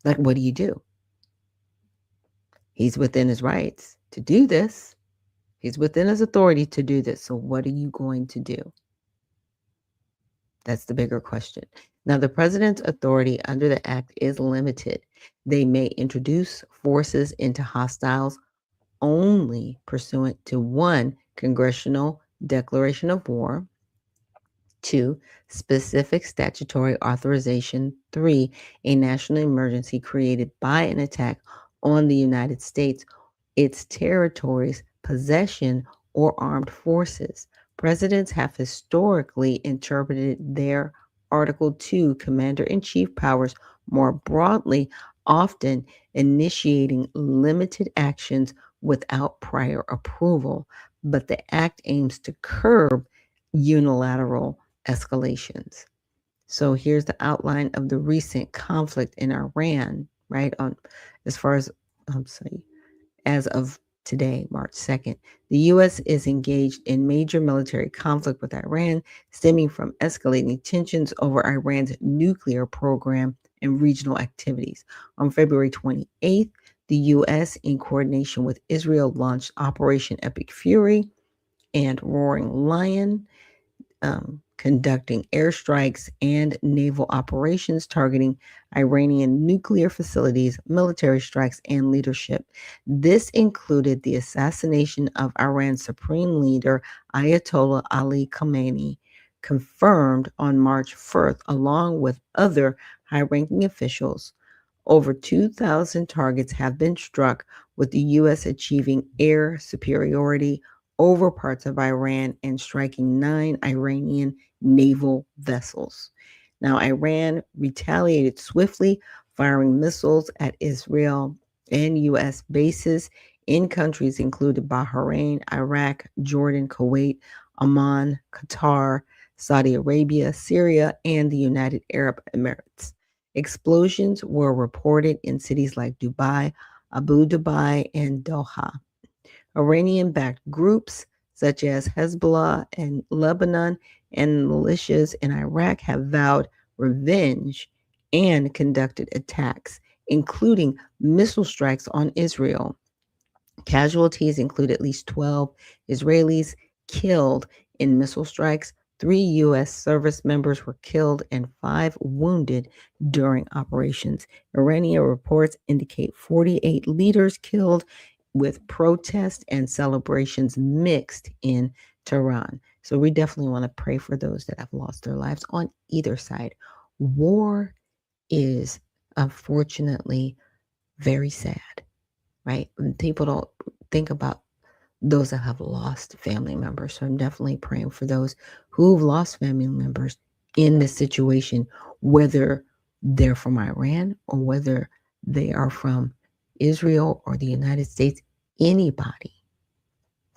Like, what do you do? He's within his rights to do this. He's within his authority to do this. So what are you going to do? That's the bigger question. Now, the president's authority under the act is limited. They may introduce forces into hostiles only pursuant to 1, congressional declaration of war; 2, specific statutory authorization; 3, a national emergency created by an attack on the United States, its territories, possession, or armed forces. Presidents have historically interpreted their Article 2 commander-in-chief powers more broadly, often initiating limited actions without prior approval, but the act aims to curb unilateral escalations. So here's the outline of the recent conflict in Iran, right? As far as as of today, March 2nd, the U.S. is engaged in major military conflict with Iran, stemming from escalating tensions over Iran's nuclear program and regional activities. On February 28th, the U.S., in coordination with Israel, launched Operation Epic Fury and Roaring Lion, conducting airstrikes and naval operations targeting Iranian nuclear facilities, military strikes, and leadership. This included the assassination of Iran's supreme leader, Ayatollah Ali Khamenei, confirmed on March 1st, along with other high-ranking officials. Over 2,000 targets have been struck, with the U.S. achieving air superiority over parts of Iran and striking 9 Iranian naval vessels. Now, Iran retaliated swiftly, firing missiles at Israel and U.S. bases in countries including Bahrain, Iraq, Jordan, Kuwait, Oman, Qatar, Saudi Arabia, Syria, and the United Arab Emirates. Explosions were reported in cities like Dubai, Abu Dhabi, and Doha. Iranian-backed groups such as Hezbollah in Lebanon and militias in Iraq have vowed revenge and conducted attacks, including missile strikes on Israel. Casualties include at least 12 Israelis killed in missile strikes. 3 U.S. service members were killed and 5 wounded during operations. Iranian reports indicate 48 leaders killed, with protests and celebrations mixed in Tehran. So we definitely want to pray for those that have lost their lives on either side. War is unfortunately very sad, right? People don't think about those that have lost family members. So I'm definitely praying for those who've lost family members in this situation, whether they're from Iran or whether they are from Israel or the United States, anybody,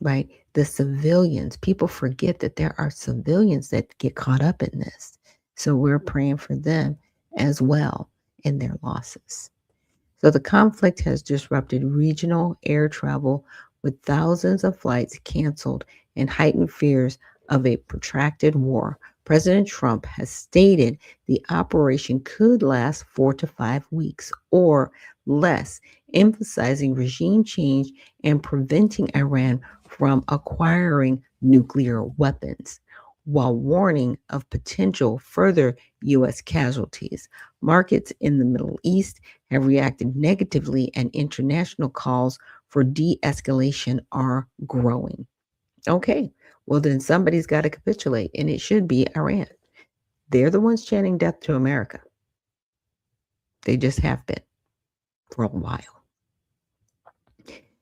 right? The civilians, people forget that there are civilians that get caught up in this. So we're praying for them as well in their losses. So the conflict has disrupted regional air travel, with thousands of flights canceled and heightened fears of a protracted war. President Trump has stated the operation could last 4 to 5 weeks or less, emphasizing regime change and preventing Iran from acquiring nuclear weapons, while warning of potential further U.S. casualties. Markets in the Middle East have reacted negatively, and international calls for de-escalation are growing. Okay, well then somebody's got to capitulate, and it should be Iran. They're the ones chanting death to America. They just have been for a while.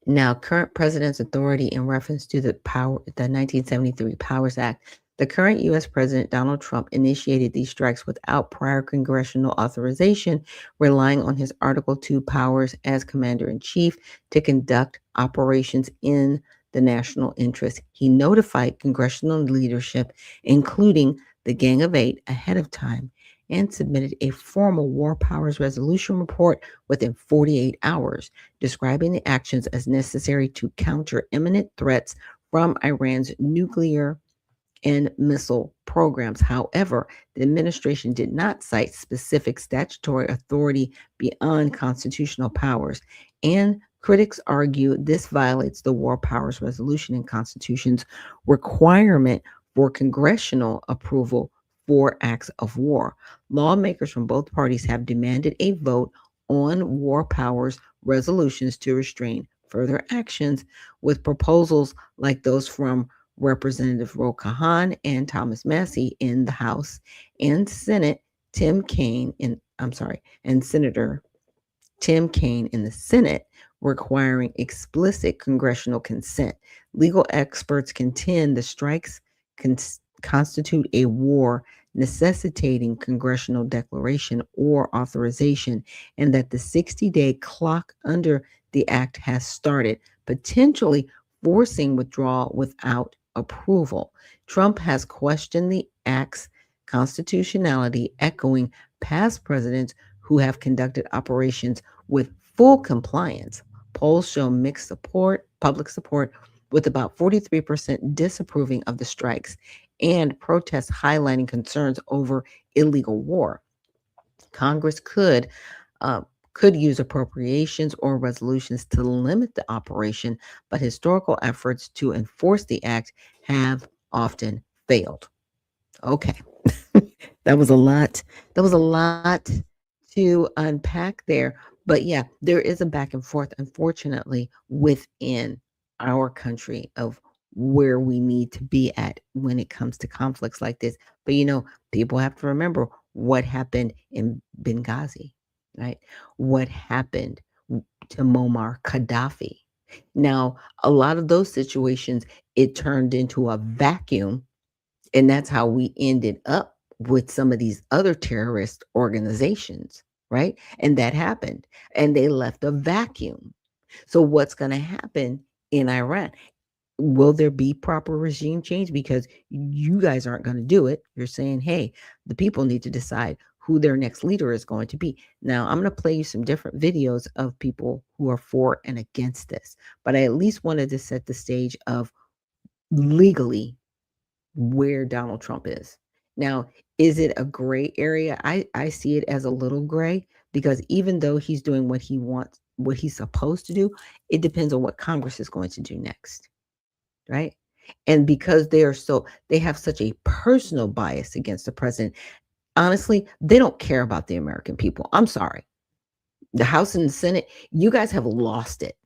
Now, current president's authority in reference to the 1973 Powers Act. The current U.S. President, Donald Trump, initiated these strikes without prior congressional authorization, relying on his Article 2 powers as commander-in-chief to conduct operations in the national interest. He notified congressional leadership, including the Gang of Eight, ahead of time and submitted a formal war powers resolution report within 48 hours, describing the actions as necessary to counter imminent threats from Iran's nuclear and missile programs. However, the administration did not cite specific statutory authority beyond constitutional powers, and critics argue this violates the War Powers Resolution and Constitution's requirement for congressional approval for acts of war. Lawmakers from both parties have demanded a vote on war powers resolutions to restrain further actions, with proposals like those from Representative Ro Khanna and Thomas Massie in the House, and Senator Tim Kaine in the Senate, requiring explicit congressional consent. Legal experts contend the strikes constitute a war necessitating congressional declaration or authorization, and that the 60-day clock under the act has started, potentially forcing withdrawal without approval. Trump has questioned the act's constitutionality, echoing past presidents who have conducted operations with full compliance. Polls show mixed public support, with about 43% disapproving of the strikes, and protests highlighting concerns over illegal war. Congress could use appropriations or resolutions to limit the operation, but historical efforts to enforce the act have often failed. Okay. That was a lot. That was a lot to unpack there. But yeah, there is a back and forth, unfortunately, within our country of where we need to be at when it comes to conflicts like this. But people have to remember what happened in Benghazi, right? What happened to Muammar Gaddafi. Now, a lot of those situations, it turned into a vacuum, and that's how we ended up with some of these other terrorist organizations, right? And that happened, and they left a vacuum. So what's going to happen in Iran? Will there be proper regime change? Because you guys aren't going to do it. You're saying, hey, the people need to decide who their next leader is going to be. Now, I'm going to play you some different videos of people who are for and against this, but I at least wanted to set the stage of legally where Donald Trump is. Now, is it a gray area? I see it as a little gray, because even though he's doing what he wants, what he's supposed to do, it depends on what Congress is going to do next, right? And because they have such a personal bias against the president, honestly, they don't care about the American people. I'm sorry. The House and the Senate, you guys have lost it.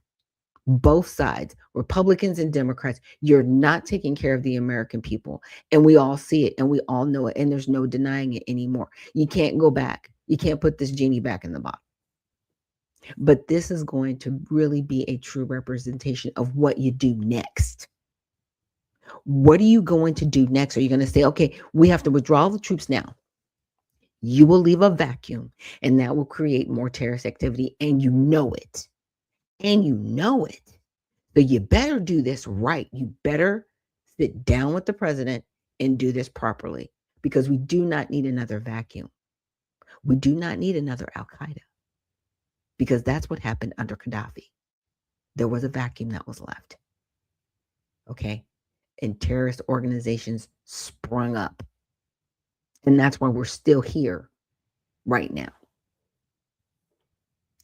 Both sides, Republicans and Democrats, you're not taking care of the American people. And we all see it, and we all know it, and there's no denying it anymore. You can't go back. You can't put this genie back in the bottle. But this is going to really be a true representation of what you do next. What are you going to do next? Are you going to say, okay, we have to withdraw the troops now? You will leave a vacuum, and that will create more terrorist activity, and you know it. And you know it. So you better do this right. You better sit down with the president and do this properly, because we do not need another vacuum. We do not need another Al-Qaeda, because that's what happened under Gaddafi. There was a vacuum that was left. Okay. And terrorist organizations sprung up. And that's why we're still here right now.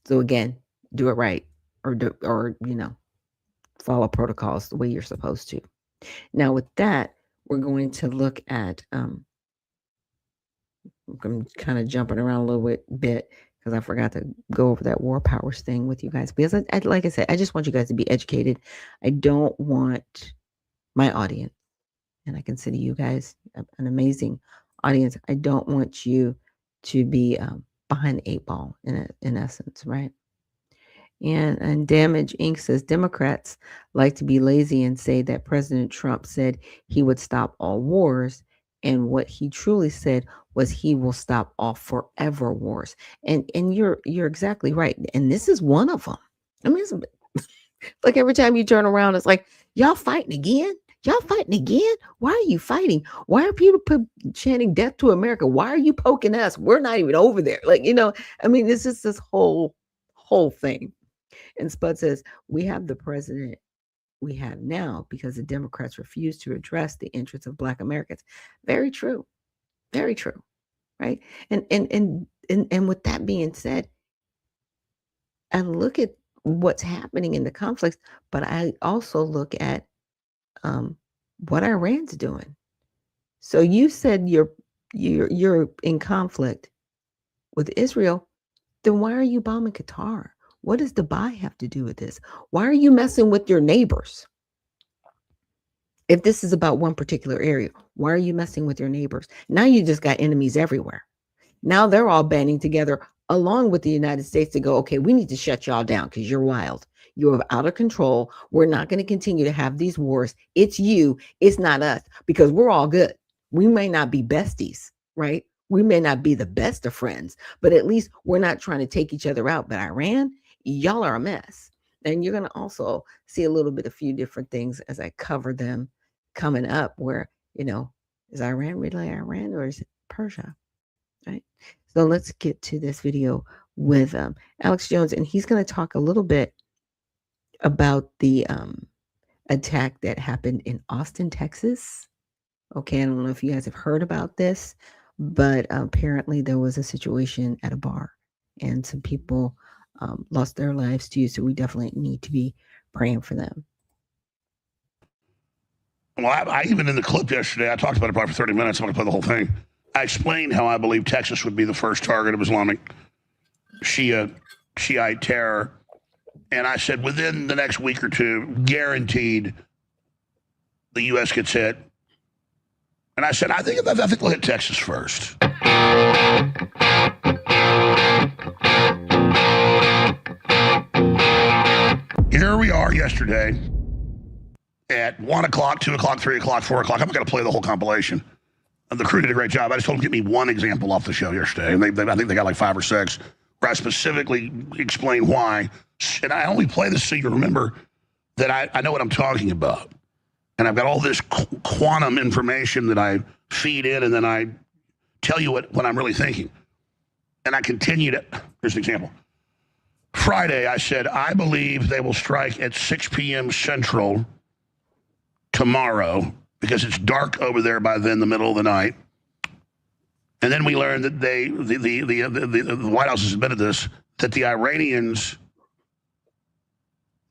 So again, do it right, or follow protocols the way you're supposed to. Now, with that, we're going to look at I'm kind of jumping around a little bit because I forgot to go over that war powers thing with you guys, because I like I said, I just want you guys to be educated. I don't want my audience, and I consider you guys an amazing audience, I don't want you to be behind the 8 ball in essence, right? And Damage Inc. says Democrats like to be lazy and say that President Trump said he would stop all wars, and what he truly said was he will stop all forever wars. And you're exactly right. And this is one of them. I mean, it's like every time you turn around, it's like, y'all fighting again? Y'all fighting again? Why are you fighting? Why are people chanting death to America? Why are you poking us? We're not even over there. Like, I mean, it's just this whole thing. And Spud says, we have the president we have now because the Democrats refuse to address the interests of Black Americans. Very true. Very true. Right. And with that being said, I look at what's happening in the conflicts, but I also look at what Iran's doing. So you said you're in conflict with Israel, then why are you bombing Qatar? What does Dubai have to do with this? Why are you messing with your neighbors? If this is about one particular area, why are you messing with your neighbors? Now you just got enemies everywhere. Now they're all banding together along with the United States to go, okay, we need to shut y'all down because you're wild. You're out of control. We're not going to continue to have these wars. It's you. It's not us, because we're all good. We may not be besties, right? We may not be the best of friends, but at least we're not trying to take each other out. But Iran, y'all are a mess. And you're going to also see a few different things as I cover them coming up where, is Iran really Iran or is it Persia? Right. So let's get to this video with Alex Jones, and he's going to talk a little bit about the attack that happened in Austin, Texas. Okay, I don't know if you guys have heard about this, but apparently there was a situation at a bar and some people lost their lives too. So we definitely need to be praying for them. Well, I even in the clip yesterday, I talked about it probably for 30 minutes. I'm going to play the whole thing. I explained how I believe Texas would be the first target of Islamic Shiite terror. And I said within the next week or two, guaranteed the U.S. gets hit. And I said, I think we'll hit Texas first. Here we are yesterday at 1 o'clock, 2 o'clock, 3 o'clock, 4 o'clock. I'm not going to play the whole compilation. The crew did a great job. I just told them to give me one example off the show yesterday. And I think they got like 5 or 6 where I specifically explain why. And I only play this so you remember that I know what I'm talking about. And I've got all this quantum information that I feed in, and then I tell you what I'm really thinking. And I continue to, here's an example. Friday, I said, I believe they will strike at 6 p.m. Central tomorrow because it's dark over there by then, the middle of the night. And then we learned that the White House has admitted this, that the Iranians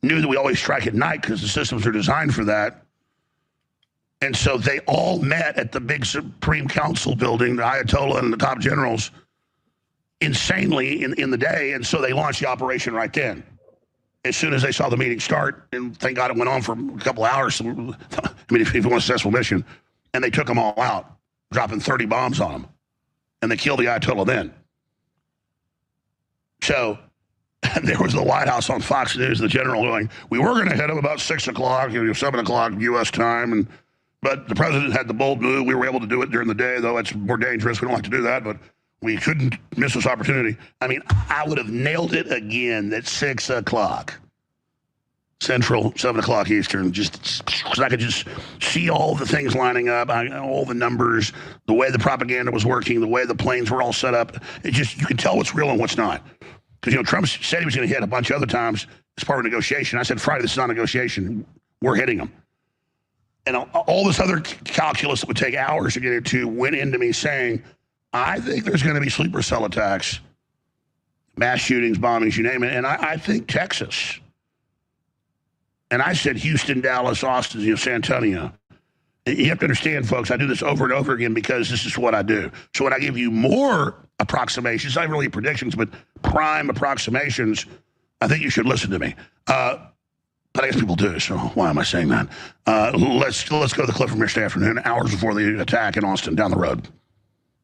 knew that we always strike at night because the systems are designed for that. And so they all met at the big Supreme Council building, the Ayatollah and the top generals, insanely in the day. And so they launched the operation right then. As soon as they saw the meeting start, and thank God it went on for a couple hours. I mean, if it was a successful mission, and they took them all out, dropping 30 bombs on them. And they killed the Ayatollah then. So there was the White House on Fox News, the general going, we were going to hit them about 6 o'clock, 7 o'clock U.S. time, but the president had the bold move. We were able to do it during the day, though it's more dangerous. We don't like to do that, but we couldn't miss this opportunity. I mean, I would have nailed it again at 6 o'clock Central, 7 o'clock Eastern, just because I could just see all the things lining up, all the numbers, the way the propaganda was working, the way the planes were all set up. It just, you can tell what's real and what's not. Because, Trump said he was going to hit a bunch of other times as part of negotiation. I said, Friday, this is not negotiation. We're hitting them. And all this other calculus that would take hours to get into went into me saying, I think there's going to be sleeper cell attacks, mass shootings, bombings, you name it. And I think Texas. And I said Houston, Dallas, Austin, San Antonio. And you have to understand, folks, I do this over and over again because this is what I do. So when I give you more approximations, not really predictions, but prime approximations, I think you should listen to me. But I guess people do, so why am I saying that? Let's go to the clip from yesterday afternoon, hours before the attack in Austin, down the road.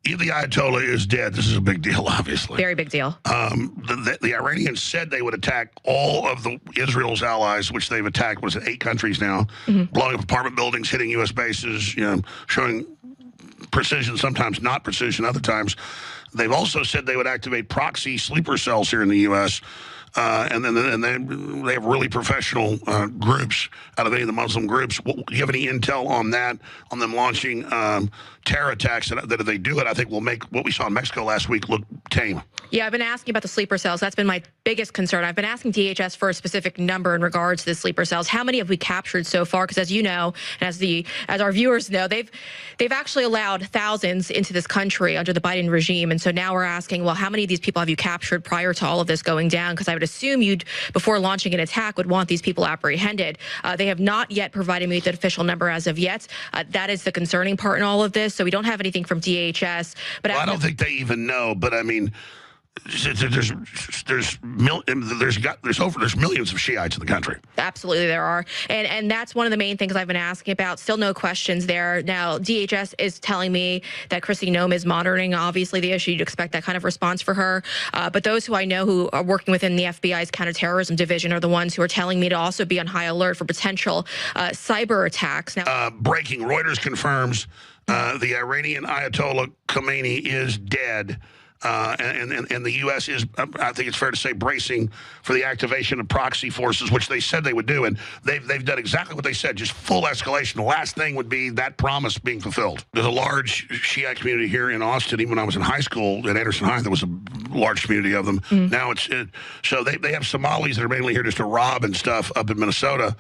If the Ayatollah is dead, this is a big deal, obviously. Very big deal. The Iranians said they would attack all of Israel's allies, which they've attacked, 8 countries now, blowing up apartment buildings, hitting U.S. bases, showing precision, sometimes not precision, other times. They've also said they would activate proxy sleeper cells here in the U.S., and then they have really professional groups out of any of the Muslim groups. Do you have any intel on that, on them launching terror attacks that if they do it, I think will make what we saw in Mexico last week look tame? Yeah, I've been asking about the sleeper cells. That's been my biggest concern. I've been asking DHS for a specific number in regards to the sleeper cells. How many have we captured so far? Because as you know, and as our viewers know, they've actually allowed thousands into this country under the Biden regime. And so now we're asking, well, how many of these people have you captured prior to all of this going down? Because I would assume you'd, before launching an attack, would want these people apprehended. They have not yet provided me with the official number as of yet. That is the concerning part in all of this. So we don't have anything from DHS. But well, I don't think they even know. But I mean, there's millions of Shiites in the country. Absolutely, there are, and that's one of the main things I've been asking about. Still no questions there. Now, DHS is telling me that Kristi Noem is monitoring, obviously, the issue. You'd expect that kind of response for her. But those who I know who are working within the FBI's counterterrorism division are the ones who are telling me to also be on high alert for potential cyber attacks. Now, breaking: Reuters confirms the Iranian Ayatollah Khomeini is dead. And the U.S. is, I think it's fair to say, bracing for the activation of proxy forces, which they said they would do. And they've done exactly what they said, just full escalation. The last thing would be that promise being fulfilled. There's a large Shiite community here in Austin. Even when I was in high school at Anderson High, there was a large community of them. Now so they have Somalis that are mainly here just to rob and stuff up in Minnesota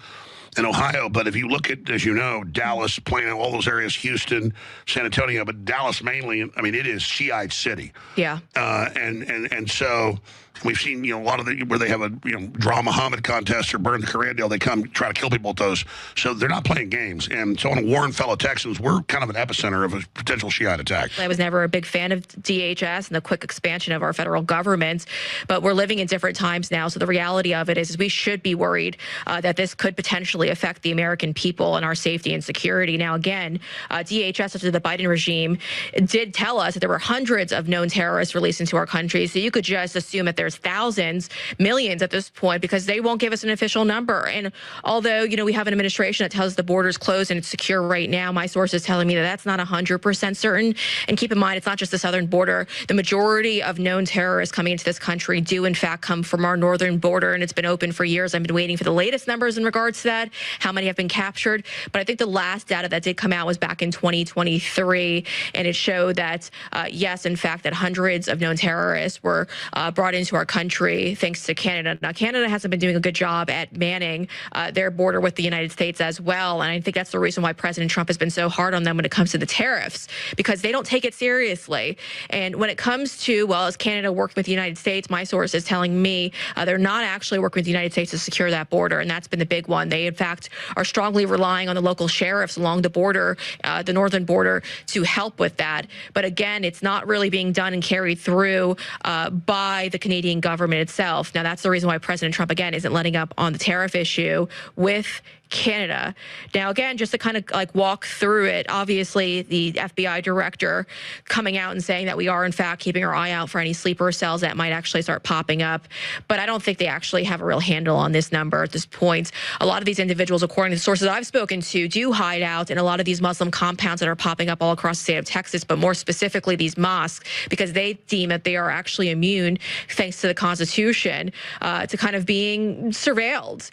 and Ohio. But if you look at, as you know, Dallas, Plano, all those areas, Houston, San Antonio, but Dallas mainly, I mean, it is Shiite city. Yeah. And so we've seen, a lot of where they have a, draw Muhammad contest or burn the Korean deal, they come try to kill people at those. So they're not playing games. And so on warn fellow Texans, we're kind of an epicenter of a potential Shiite attack. I was never a big fan of DHS and the quick expansion of our federal government, but we're living in different times now. So the reality of it is we should be worried that this could potentially affect the American people and our safety and security. Now, again, DHS under the Biden regime did tell us that there were hundreds of known terrorists released into our country. So you could just assume that there's thousands, millions at this point, because they won't give us an official number. And although, we have an administration that tells us the border's closed and it's secure right now, my source is telling me that that's not 100% certain. And keep in mind, it's not just the southern border. The majority of known terrorists coming into this country do, in fact, come from our northern border, and it's been open for years. I've been waiting for the latest numbers in regards to that, how many have been captured. But I think the last data that did come out was back in 2023, and it showed that, yes, in fact, that hundreds of known terrorists were brought into our country thanks to Canada. Now, Canada hasn't been doing a good job at manning their border with the United States as well, and I think that's the reason why President Trump has been so hard on them when it comes to the tariffs, because they don't take it seriously. And when it comes to, well, is Canada working with the United States, my source is telling me they're not actually working with the United States to secure that border, and that's been the big one. They, in fact, are strongly relying on the local sheriffs along the border, the northern border, to help with that. But again, it's not really being done and carried through by the Canadian government itself. Now, that's the reason why President Trump, again, isn't letting up on the tariff issue with Canada. Now, again, just to kind of walk through it, obviously the FBI director coming out and saying that we are in fact keeping our eye out for any sleeper cells that might actually start popping up. But I don't think they actually have a real handle on this number at this point. A lot of these individuals, according to the sources I've spoken to, do hide out in a lot of these Muslim compounds that are popping up all across the state of Texas, but more specifically these mosques, because they deem that they are actually immune, thanks to the Constitution, to kind of being surveilled.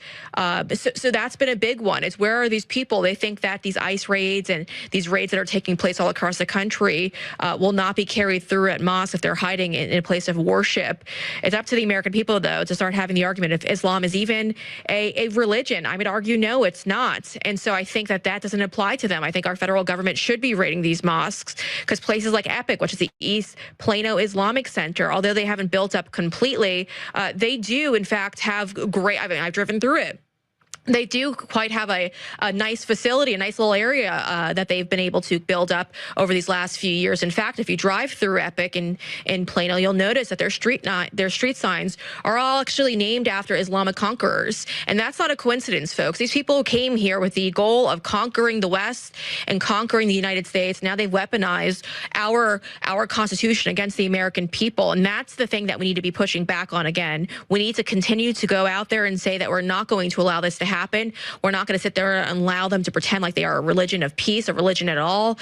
So that's been a big one. It's where are these people? They think that these ICE raids and these raids that are taking place all across the country will not be carried through at mosques if they're hiding in a place of worship. It's up to the American people, though, to start having the argument if Islam is even a religion. I would argue, no, it's not. And so I think that doesn't apply to them. I think our federal government should be raiding these mosques, because places like Epic, which is the East Plano Islamic Center, although they haven't built up completely, they do, in fact, have great, I've driven through it. They do quite have a nice facility, a nice little area that they've been able to build up over these last few years. In fact, if you drive through Epic in Plano, you'll notice that their street signs are all actually named after Islamic conquerors. And that's not a coincidence, folks. These people came here with the goal of conquering the West and conquering the United States. Now they've weaponized our Constitution against the American people. And that's the thing that we need to be pushing back on again. We need to continue to go out there and say that we're not going to allow this to happen. We're not going to sit there and allow them to pretend like they are a religion of peace, a religion at all.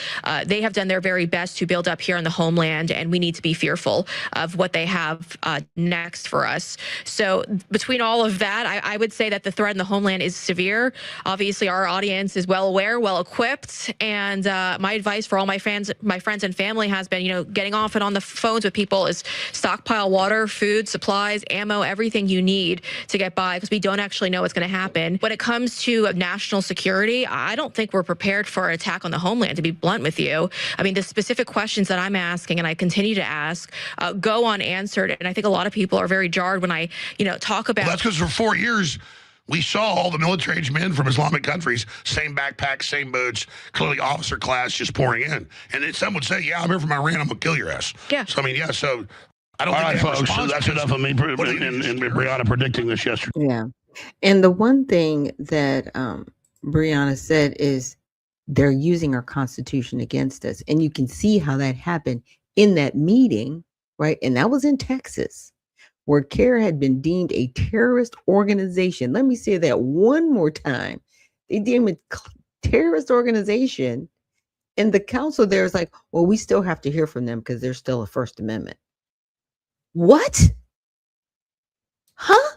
They have done their very best to build up here in the homeland, and we need to be fearful of what they have next for us. So between all of that, I would say that the threat in the homeland is severe. Obviously, our audience is well aware, well equipped, and my advice for all my friends and family has been, getting off and on the phones with people is stockpile water, food, supplies, ammo, everything you need to get by, because we don't actually know what's going to happen. When it comes to national security, I don't think we're prepared for an attack on the homeland, to be blunt with you. I mean, the specific questions that I'm asking and I continue to ask go unanswered, and I think a lot of people are very jarred when I, talk about. Well, that's because for 4 years, we saw all the military-aged men from Islamic countries, same backpacks, same boots, clearly officer class just pouring in. And then some would say, yeah, I'm here from Iran, I'm going to kill your ass. Yeah. So, I mean, yeah, so I don't All think right, folks, that's enough of me and Brianna predicting this yesterday. Yeah. And the one thing that Brianna said is they're using our Constitution against us. And you can see how that happened in that meeting, right? And that was in Texas, where CARE had been deemed a terrorist organization. Let me say that one more time. They deemed it terrorist organization. And the council there is like, well, we still have to hear from them because there's still a First Amendment. What? Huh?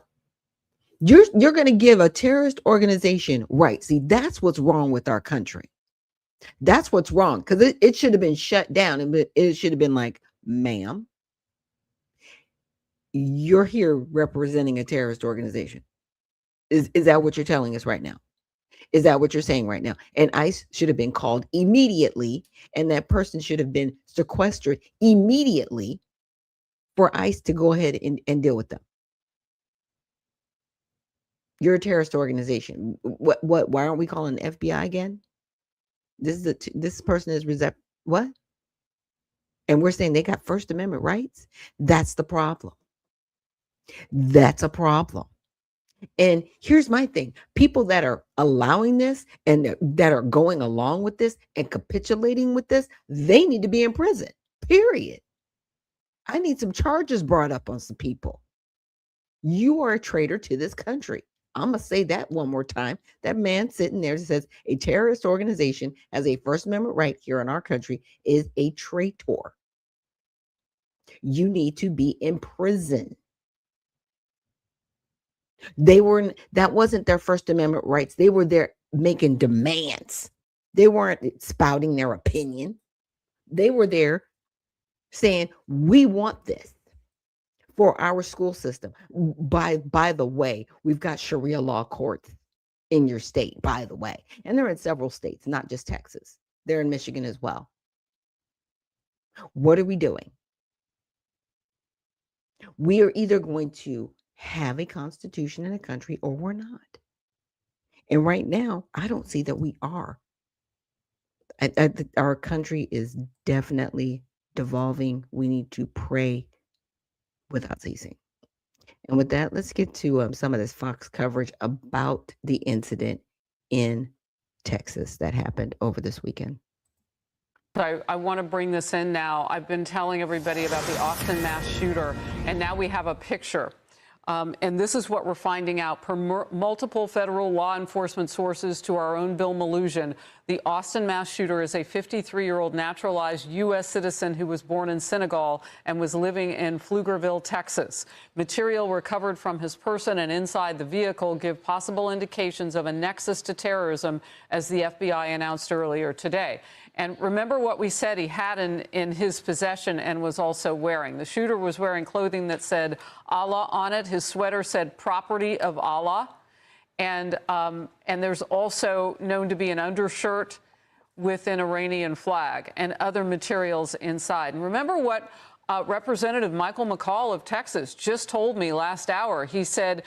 You're going to give a terrorist organization rights. See, that's what's wrong with our country. That's what's wrong, because it should have been shut down, and it should have been like, ma'am, you're here representing a terrorist organization. Is that what you're telling us right now? Is that what you're saying right now? And ICE should have been called immediately, and that person should have been sequestered immediately for ICE to go ahead and deal with them. You're a terrorist organization. What? Why aren't we calling the FBI again? This person is what? And we're saying they got First Amendment rights? That's the problem. That's a problem. And here's my thing. People that are allowing this and that are going along with this and capitulating with this, they need to be in prison, period. I need some charges brought up on some people. You are a traitor to this country. I'm going to say that one more time. That man sitting there that says a terrorist organization has a First Amendment right here in our country is a traitor. You need to be in prison. That wasn't their First Amendment rights. They were there making demands. They weren't spouting their opinion. They were there saying, we want this for our school system. By the way, we've got Sharia law courts in your state, by the way. And they're in several states, not just Texas. They're in Michigan as well. What are we doing? We are either going to have a constitution in a country or we're not. And right now, I don't see that we are. Our country is definitely devolving. We need to pray without ceasing. And with that, let's get to some of this Fox coverage about the incident in Texas that happened over this weekend. I want to bring this in now. I've been telling everybody about the Austin mass shooter, and now we have a picture. And this is what we're finding out per multiple federal law enforcement sources to our own Bill Malhusian. The Austin mass shooter is a 53-year-old naturalized U.S. citizen who was born in Senegal and was living in Pflugerville, Texas. Material recovered from his person and inside the vehicle give possible indications of a nexus to terrorism, as the FBI announced earlier today. And remember what we said he had in his possession and was also wearing. The shooter was wearing clothing that said Allah on it. His sweater said property of Allah. And there's also known to be an undershirt with an Iranian flag and other materials inside. And remember what Representative Michael McCall of Texas just told me last hour. He said,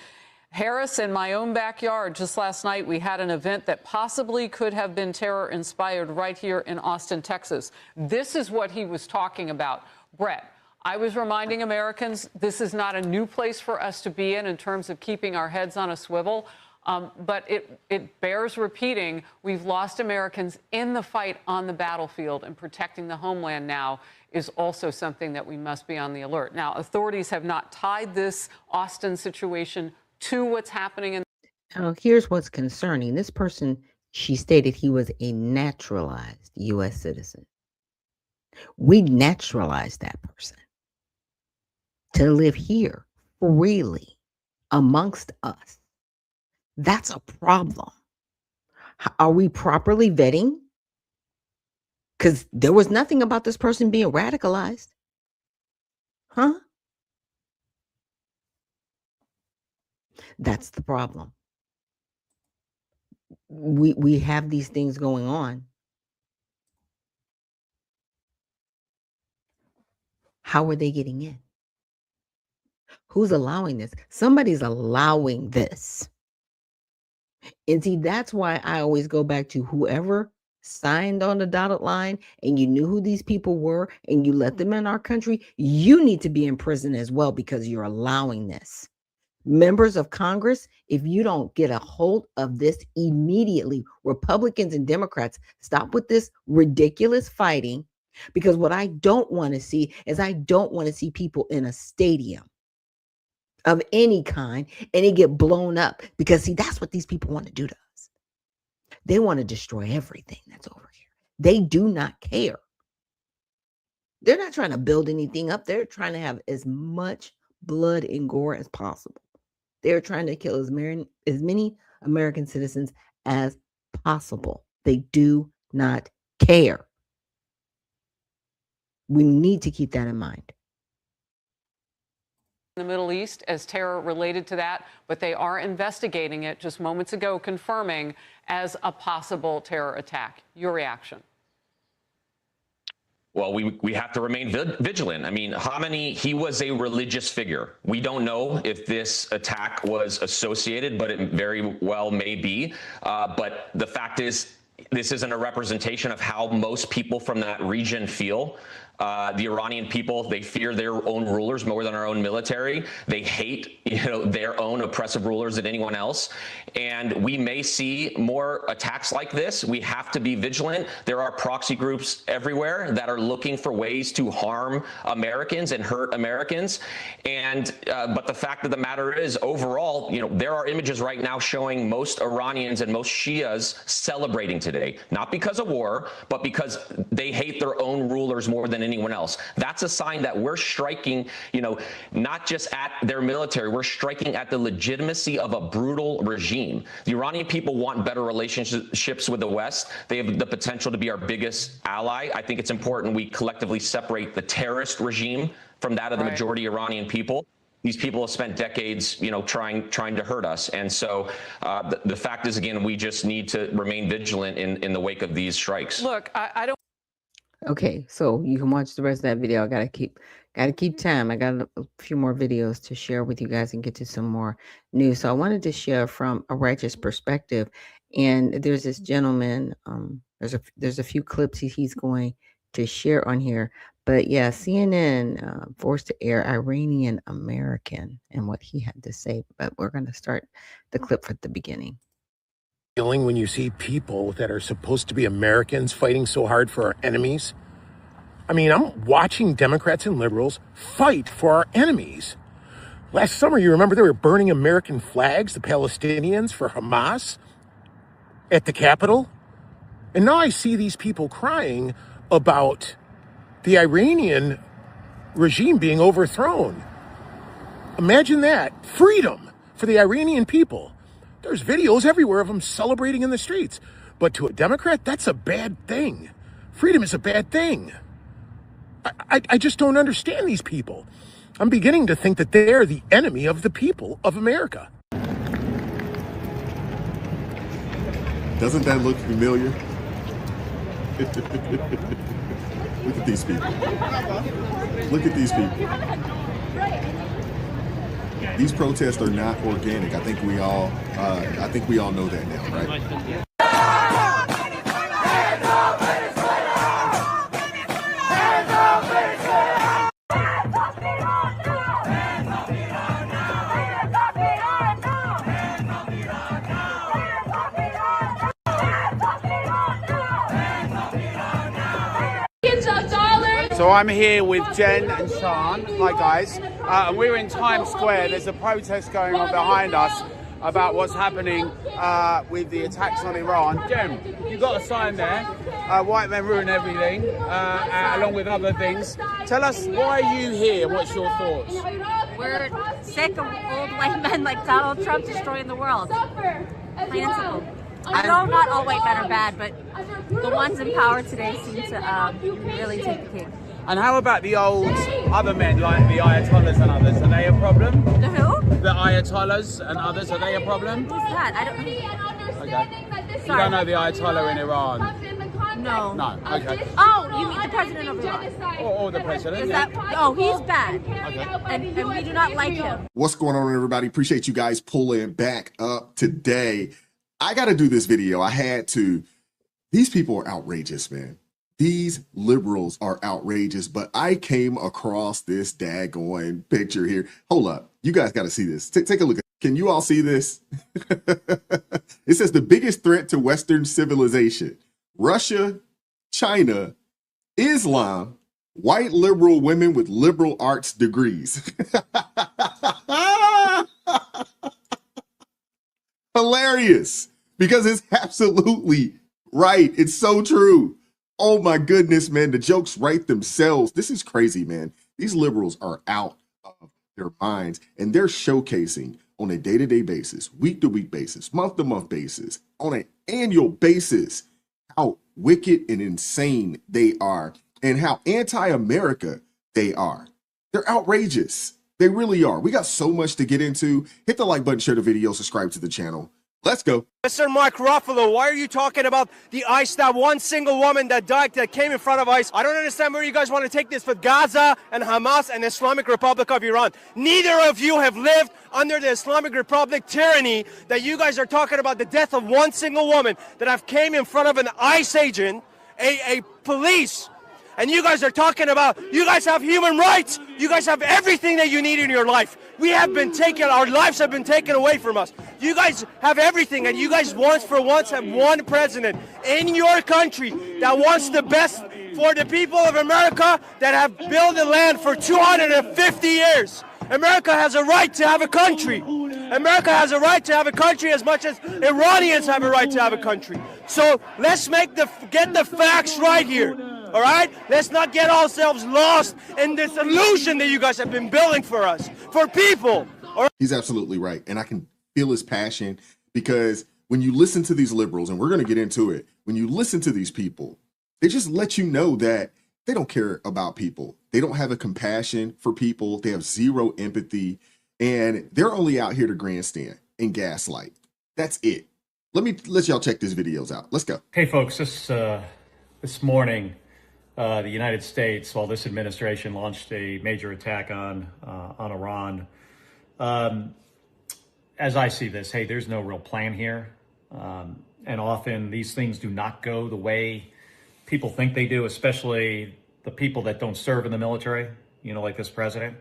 Harris, in my own backyard, just last night, we had an event that possibly could have been terror-inspired right here in Austin, Texas. This is what he was talking about. Brett, I was reminding Americans this is not a new place for us to be in terms of keeping our heads on a swivel. But it bears repeating, we've lost Americans in the fight on the battlefield, and protecting the homeland now is also something that we must be on the alert. Now, authorities have not tied this Austin situation to what's happening in. Now, here's what's concerning. This person, she stated he was a naturalized U.S. citizen. We naturalized that person to live here freely amongst us. That's a problem. Are we properly vetting? Because there was nothing about this person being radicalized. Huh? That's the problem. We have these things going on. How are they getting in? Who's allowing this? Somebody's allowing this. And see, that's why I always go back to whoever signed on the dotted line and you knew who these people were and you let them in our country, you need to be in prison as well because you're allowing this. Members of Congress, if you don't get a hold of this immediately, Republicans and Democrats, stop with this ridiculous fighting, because what I don't want to see is I don't want to see people in a stadium of any kind and it get blown up, because see, that's what these people want to do to us. They want to destroy everything that's over here. They do not care. They're not trying to build anything up. They're trying to have as much blood and gore as possible. They're trying to kill as many American citizens as possible. They do not care. We need to keep that in mind. In the Middle East as terror related to that, but they are investigating it just moments ago, confirming as a possible terror attack. Your reaction? Well, we have to remain vigilant. I mean, Khamenei, he was a religious figure. We don't know if this attack was associated, but it very well may be. But the fact is, this isn't a representation of how most people from that region feel. The Iranian people, they fear their own rulers more than our own military. They hate, their own oppressive rulers than anyone else. And we may see more attacks like this. We have to be vigilant. There are proxy groups everywhere that are looking for ways to harm Americans and hurt Americans. And but the fact of the matter is, overall, there are images right now showing most Iranians and most Shias celebrating today, not because of war, but because they hate their own rulers more than anyone else. That's a sign that we're striking, not just at their military, we're striking at the legitimacy of a brutal regime. The Iranian people want better relationships with the West. They have the potential to be our biggest ally. I think it's important we collectively separate the terrorist regime from that of the majority Iranian people. These people have spent decades, trying to hurt us. And so the fact is, again, we just need to remain vigilant in the wake of these strikes. Look, I don't. Okay, so you can watch the rest of that video. I gotta keep time. I got a few more videos to share with you guys and get to some more news. So I wanted to share from a righteous perspective. And there's this gentleman. There's a few clips he's going to share on here. But yeah, CNN forced to air Iranian American and what he had to say. But we're going to start the clip at the beginning. Feeling when you see people that are supposed to be Americans fighting so hard for our enemies. I mean, I'm watching Democrats and liberals fight for our enemies. Last summer, you remember they were burning American flags, the Palestinians, for Hamas at the Capitol? And now I see these people crying about the Iranian regime being overthrown. Imagine that. Freedom for the Iranian people. There's videos everywhere of them celebrating in the streets. But to a Democrat, that's a bad thing. Freedom is a bad thing. I just don't understand these people. I'm beginning to think that they're the enemy of the people of America. Doesn't that look familiar? Look at these people. Look at these people. These protests are not organic. I think we all know that now, right? So I'm here with Jen and Sean. Hi guys. And we're in Times Square. There's a protest going on behind us. about what's happening with the attacks on Iran. Jem, you got a sign there. White men ruin everything, along with other things. Tell us, why are you here? What's your thoughts? We're sick of old white men like Donald Trump destroying the world. Plain and simple. I know not all white men are bad, but the ones in power today seem to really take the cake. And how about the old other men, like the Ayatollahs and others? Are they a problem? The who? The Ayatollahs and others, are they a problem? Who's that? I don't. Okay. Sorry. You don't know the Ayatollah in Iran? No. No. Okay. Oh, you mean the president of Iran? Or the president? Is Yeah. that? Oh, he's bad. Okay. And we do not like him. What's going on, everybody? Appreciate you guys pulling back up today. I got to do this video. I had to. These people are outrageous, man. These liberals are outrageous, but I came across this daggone picture here. Hold up. You guys got to see this. Take a look. Can you all see this? It says the biggest threat to Western civilization: Russia, China, Islam, white liberal women with liberal arts degrees. Hilarious, because it's absolutely right. It's so true. Oh my goodness, man. The jokes write themselves. This is crazy, man. These liberals are out of their minds, and they're showcasing on a day-to-day basis, week-to-week basis, month-to-month basis, on an annual basis, how wicked and insane they are and how anti-America they are. They're outrageous. They really are. We got so much to get into. Hit the like button, share the video, subscribe to the channel. Let's go. Mr. Mark Ruffalo, why are you talking about the ICE, that one single woman that died, that came in front of ICE? I don't understand where you guys want to take this with Gaza and Hamas and the Islamic Republic of Iran. Neither of you have lived under the Islamic Republic tyranny that you guys are talking about the death of one single woman that have came in front of an ICE agent, a police. And you guys are talking about, you guys have human rights. You guys have everything that you need in your life. We have been taken, our lives have been taken away from us. You guys have everything, and you guys once have one president in your country that wants the best for the people of America that have built the land for 250 years. America has a right to have a country. America has a right to have a country as much as Iranians have a right to have a country. So let's get the facts right here. All right? Let's not get ourselves lost in this illusion that you guys have been building for us, for people. He's absolutely right. And I can feel his passion, because when you listen to these liberals, and we're going to get into it, when you listen to these people, they just let you know that they don't care about people. They don't have a compassion for people. They have zero empathy, and they're only out here to grandstand and gaslight. That's it. Let y'all check these videos out. Let's go. Hey folks, this morning, the United States, well, this administration launched a major attack on Iran. As I see this, hey, there's no real plan here. And often these things do not go the way people think they do, especially the people that don't serve in the military, like this president.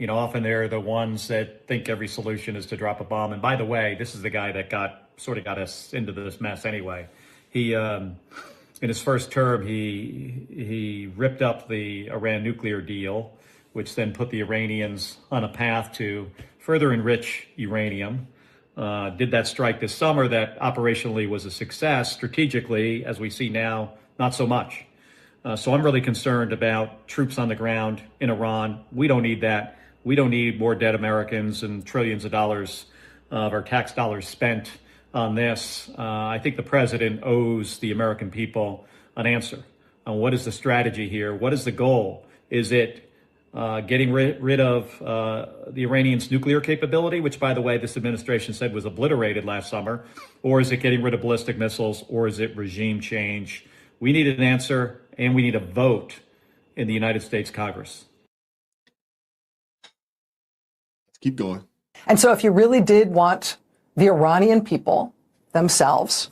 Often they're the ones that think every solution is to drop a bomb. And by the way, this is the guy that got us into this mess anyway. He, in his first term, he ripped up the Iran nuclear deal, which then put the Iranians on a path to further enrich uranium. Did that strike this summer that operationally was a success. Strategically, as we see now, not so much. So I'm really concerned about troops on the ground in Iran. We don't need that. We don't need more dead Americans and trillions of dollars of our tax dollars spent on this. I think the president owes the American people an answer on what is the strategy here? What is the goal? Is it getting rid of the Iranians' nuclear capability, which, by the way, this administration said was obliterated last summer? Or is it getting rid of ballistic missiles? Or is it regime change? We need an answer, and we need a vote in the United States Congress. Let's keep going. And so if you really did want the Iranian people themselves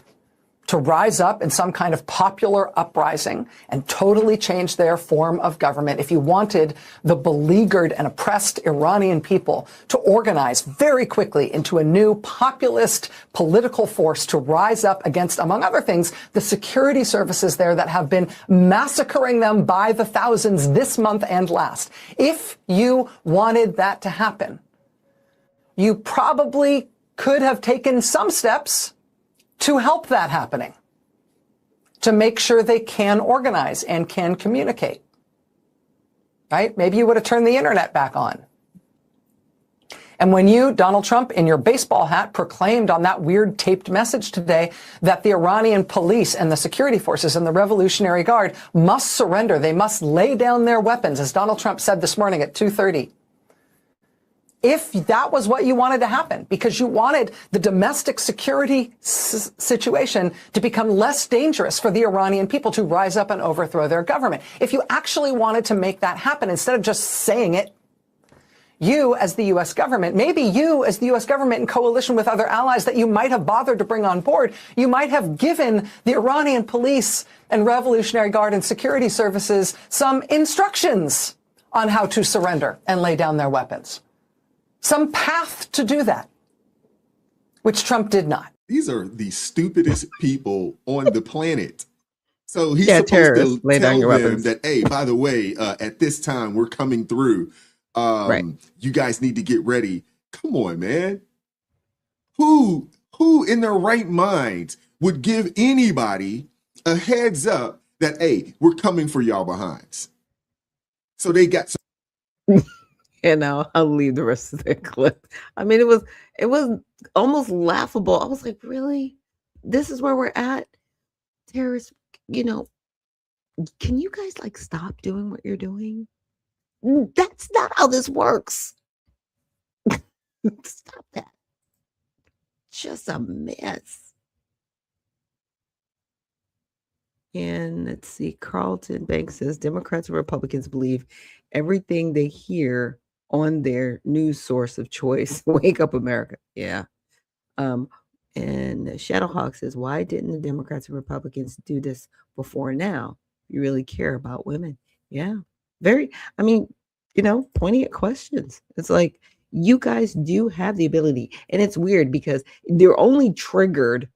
to rise up in some kind of popular uprising and totally change their form of government, if you wanted the beleaguered and oppressed Iranian people to organize very quickly into a new populist political force to rise up against, among other things, the security services there that have been massacring them by the thousands this month and last. If you wanted that to happen, you probably could have taken some steps to help that happening, to make sure they can organize and can communicate, right? Maybe you would have turned the internet back on. And when you, Donald Trump, in your baseball hat, proclaimed on that weird taped message today that the Iranian police and the security forces and the Revolutionary Guard must surrender, they must lay down their weapons, as Donald Trump said this morning at 2:30. If that was what you wanted to happen, because you wanted the domestic security situation to become less dangerous for the Iranian people to rise up and overthrow their government, if you actually wanted to make that happen, instead of just saying it, you as the U.S. government, maybe you as the U.S. government in coalition with other allies that you might have bothered to bring on board, you might have given the Iranian police and Revolutionary Guard and security services some instructions on how to surrender and lay down their weapons. Some path to do that, which Trump did not. These are the stupidest people on the planet. So he's supposed to lay down tell your them weapons. that, hey, by the way, at this time, we're coming through. Right. You guys need to get ready. Come on, man. Who in their right mind would give anybody a heads up that, hey, we're coming for y'all behinds? So they got some. And now I'll leave the rest of the clip. I mean, it was almost laughable. I was like, really? This is where we're at? Terrorists, can you guys like stop doing what you're doing? That's not how this works. Stop that. Just a mess. And let's see, Carlton Banks says Democrats and Republicans believe everything they hear on their news source of choice. Wake up, America. Yeah. And Shadowhawk says, why didn't the Democrats and Republicans do this before now? You really care about women. Yeah. Poignant questions. It's like, you guys do have the ability. And it's weird because they're only triggered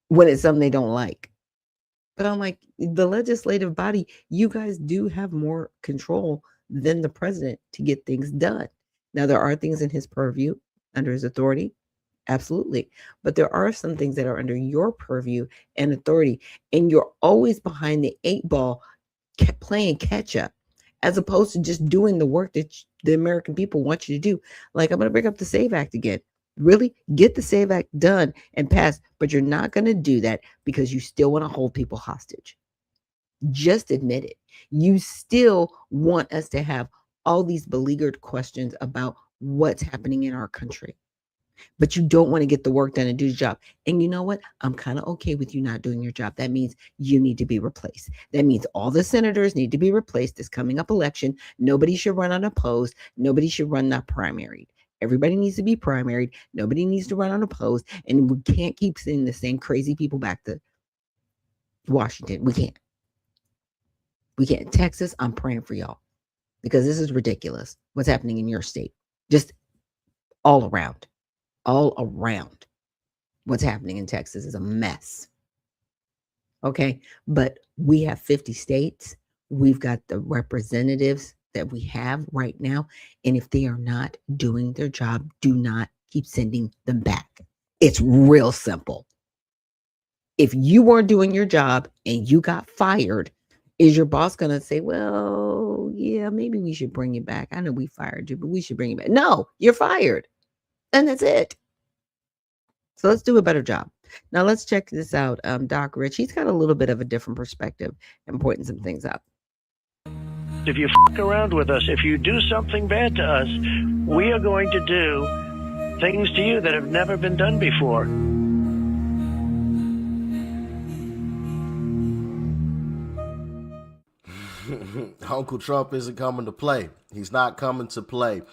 when it's something they don't like. But I'm like, the legislative body, you guys do have more control than the president to get things done. Now, there are things in his purview, under his authority. Absolutely. But there are some things that are under your purview and authority. And you're always behind the 8 ball playing catch up, as opposed to just doing the work that the American people want you to do. Like, I'm going to bring up the SAVE Act again. Really get the SAVE Act done and passed, but you're not going to do that because you still want to hold people hostage. Just admit it. You still want us to have all these beleaguered questions about what's happening in our country, but you don't want to get the work done and do the job. And you know what? I'm kind of okay with you not doing your job. That means you need to be replaced. That means all the senators need to be replaced this coming up election. Nobody should run unopposed. Nobody should run not primaried. Everybody needs to be primaried. Nobody needs to run unopposed. And we can't keep sending the same crazy people back to Washington. We can't. We can't. Texas, I'm praying for y'all because this is ridiculous. What's happening in your state? Just all around. What's happening in Texas is a mess. Okay. But we have 50 states. We've got the representatives that we have right now. And if they are not doing their job, do not keep sending them back. It's real simple. If you weren't doing your job and you got fired, is your boss going to say, well, yeah, maybe we should bring you back? I know we fired you, but we should bring you back. No, you're fired. And that's it. So let's do a better job. Now let's check this out. Doc Rich, he's got a little bit of a different perspective and pointing some things up. If you f*** around with us, if you do something bad to us, we are going to do things to you that have never been done before. Uncle Trump isn't coming to play. He's not coming to play.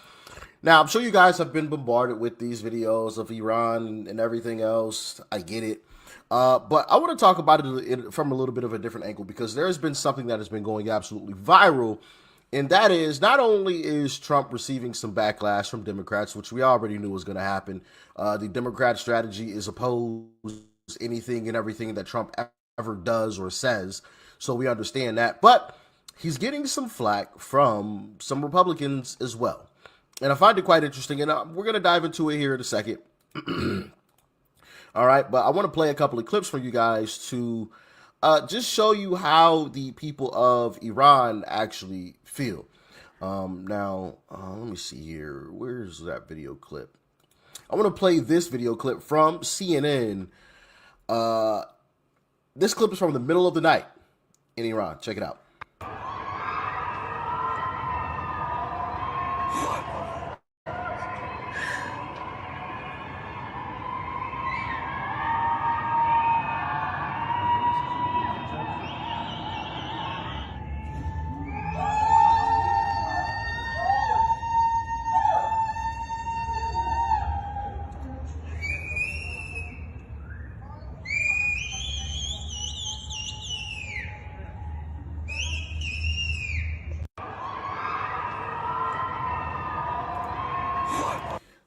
Now, I'm sure you guys have been bombarded with these videos of Iran and everything else. I get it. But I want to talk about it from a little bit of a different angle, because there has been something that has been going absolutely viral. And that is, not only is Trump receiving some backlash from Democrats, which we already knew was going to happen. The Democrat strategy is oppose anything and everything that Trump ever does or says. So we understand that. But he's getting some flack from some Republicans as well. And I find it quite interesting, and we're going to dive into it here in a second. All right, but I want to play a couple of clips for you guys to just show you how the people of Iran actually feel. Now, let me see here. Where's that video clip? I want to play this video clip from CNN. This clip is from the middle of the night in Iran. Check it out.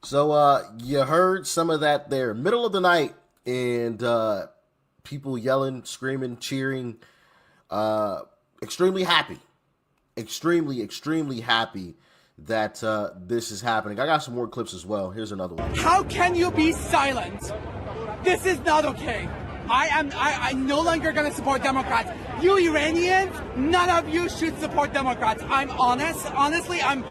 So you heard some of that there, middle of the night, and people yelling, screaming, cheering, extremely happy, extremely happy that this is happening. I got some more clips as well. Here's another one. How can you be silent? This is not okay. I'm no longer going to support Democrats. You Iranians, none of you should support Democrats. I'm honest. Honestly, I'm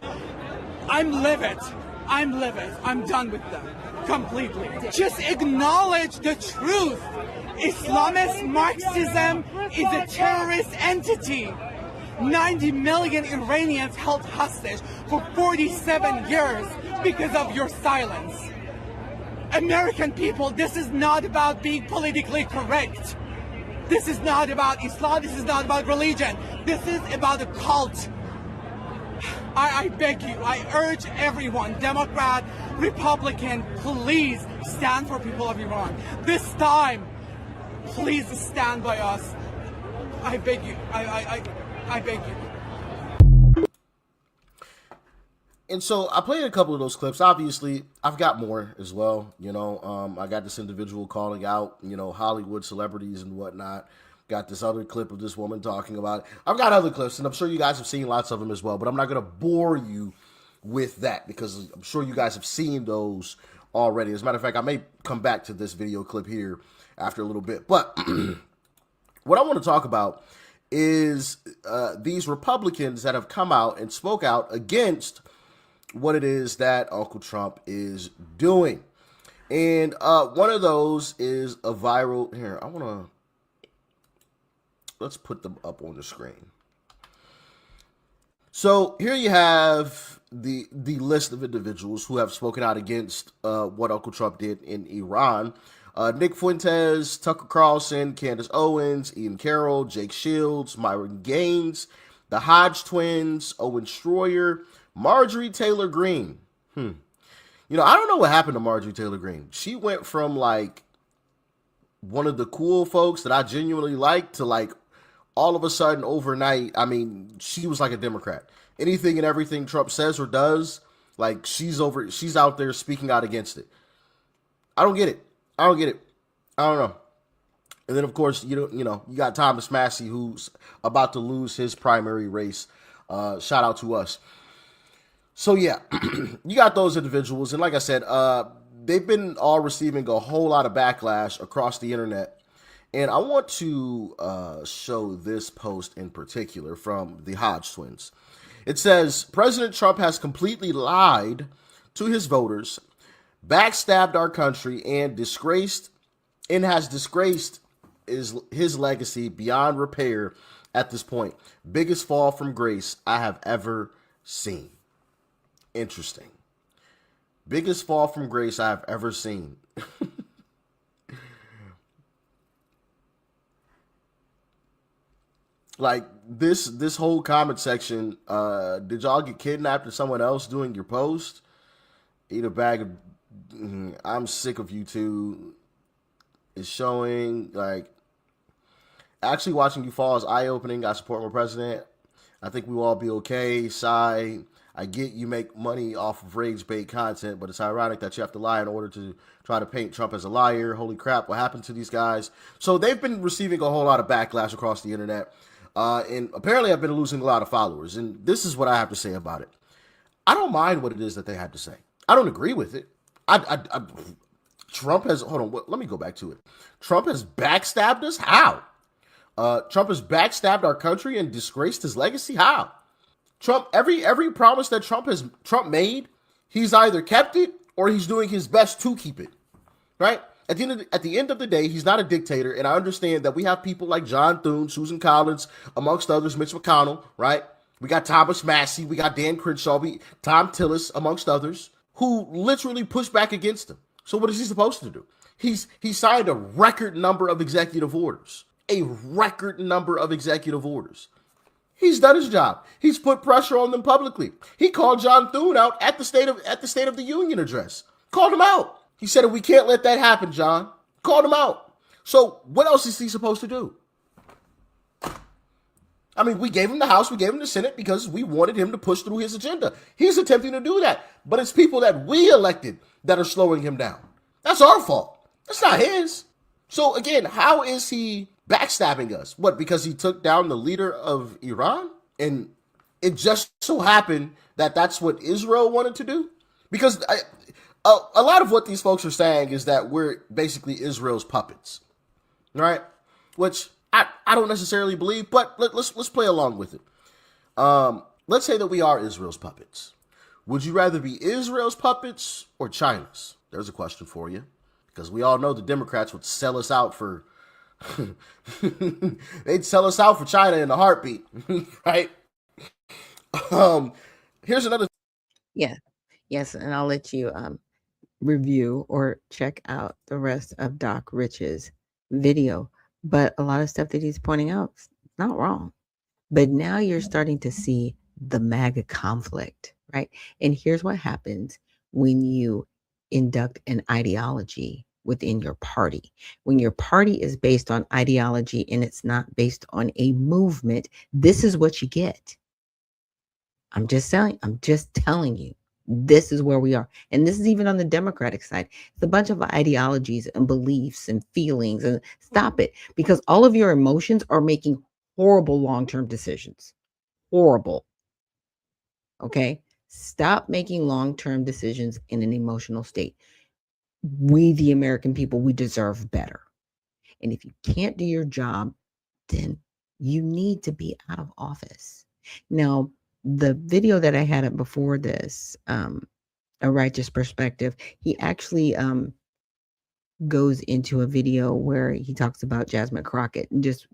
livid. I'm livid. I'm done with them completely. Just acknowledge the truth. Islamist Marxism is a terrorist entity. 90 million Iranians held hostage for 47 years because of your silence. American people, this is not about being politically correct. This is not about Islam. This is not about religion. This is about a cult. I beg you, I urge everyone, Democrat, Republican, please stand for people of Iran. This time, please stand by us. I beg you. I beg you. And so I played a couple of those clips. Obviously, I've got more as well. You know, I got this individual calling out, you know, Hollywood celebrities and whatnot. Got this other clip of this woman talking about it. I've got other clips, and I'm sure you guys have seen lots of them as well, but I'm not going to bore you with that because I'm sure you guys have seen those already. As a matter of fact, I may come back to this video clip here after a little bit. But what I want to talk about is these Republicans that have come out and spoke out against what it is that Uncle Trump is doing. And one of those is a viral... Here, I want to... Let's put them up on the screen. So here you have the list of individuals who have spoken out against what Uncle Trump did in Iran. Nick Fuentes, Tucker Carlson, Candace Owens, Ian Carroll, Jake Shields, Myron Gaines, the Hodge twins, Owen Schroyer, Marjorie Taylor Greene. You know, I don't know what happened to Marjorie Taylor Greene. She went from like one of the cool folks that I genuinely liked to like all of a sudden overnight, I mean, she was like a Democrat. Anything and everything Trump says or does, like she's out there speaking out against it. I don't get it. I don't know. And then of course, you got Thomas Massey, who's about to lose his primary race. Shout out to us. So yeah, you got those individuals. And like I said, they've been all receiving a whole lot of backlash across the internet. And I want to show this post in particular from the Hodge twins. It says, President Trump has completely lied to his voters, backstabbed our country, and has disgraced his legacy beyond repair at this point. Biggest fall from grace I have ever seen. Interesting. Biggest fall from grace I have ever seen. Like this whole comment section, did y'all get kidnapped or someone else doing your post? Eat a bag of, I'm sick of you two. Is showing like, actually watching you fall is eye-opening. I support my president. I think we will all be okay. Sigh. I get you make money off of rage bait content, but it's ironic that you have to lie in order to try to paint Trump as a liar. Holy crap, what happened to these guys? So they've been receiving a whole lot of backlash across the internet. And apparently I've been losing a lot of followers. And this is what I have to say about it. I don't mind what it is that they have to say. I don't agree with it. Trump has, hold on, let me go back to it. Trump has backstabbed us? How? Trump has backstabbed our country and disgraced his legacy? How? Trump, every promise that Trump made, he's either kept it or he's doing his best to keep it, right? At the end of the day, he's not a dictator, and I understand that we have people like John Thune, Susan Collins, amongst others, Mitch McConnell, right? We got Thomas Massey, we got Dan Crenshaw, Tom Tillis, amongst others, who literally push back against him. So what is he supposed to do? He signed a record number of executive orders. A record number of executive orders. He's done his job. He's put pressure on them publicly. He called John Thune out at the State of the Union address. Called him out. He said, we can't let that happen, John. Called him out. So what else is he supposed to do? I mean, we gave him the House, we gave him the Senate because we wanted him to push through his agenda. He's attempting to do that. But it's people that we elected that are slowing him down. That's our fault. That's not his. So again, how is he backstabbing us? What, because he took down the leader of Iran? And it just so happened that that's what Israel wanted to do? Because a lot of what these folks are saying is that we're basically Israel's puppets, right? Which I don't necessarily believe, but let's play along with it. Let's say that we are Israel's puppets. Would you rather be Israel's puppets or China's? There's a question for you, because we all know the Democrats would sell us out for they'd sell us out for China in a heartbeat, right? Here's another. Yeah. Yes, and I'll let you review or check out the rest of Doc Rich's video. But a lot of stuff that he's pointing out is not wrong. But now you're starting to see the MAGA conflict, right? And here's what happens when you induct an ideology within your party. When your party is based on ideology and it's not based on a movement, this is what you get. I'm just telling you, this is where we are. And this is even on the Democratic side. It's a bunch of ideologies and beliefs and feelings. And stop it, because all of your emotions are making horrible long-term decisions. Horrible. Okay? Stop making long-term decisions in an emotional state. We, the American people, we deserve better. And if you can't do your job, then you need to be out of office. Now, the video that I had up before this, A Righteous Perspective, he actually goes into a video where he talks about Jasmine Crockett and just,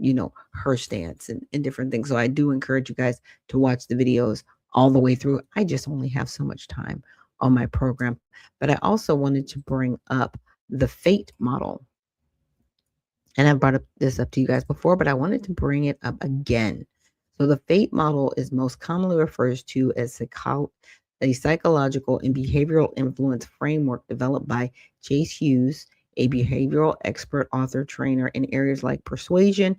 her stance and different things. So I do encourage you guys to watch the videos all the way through. I just only have so much time on my program. But I also wanted to bring up the fate model. And I've brought this up to you guys before, but I wanted to bring it up again. So the fate model is most commonly referred to as a psychological and behavioral influence framework developed by Chase Hughes, a behavioral expert, author, trainer in areas like persuasion,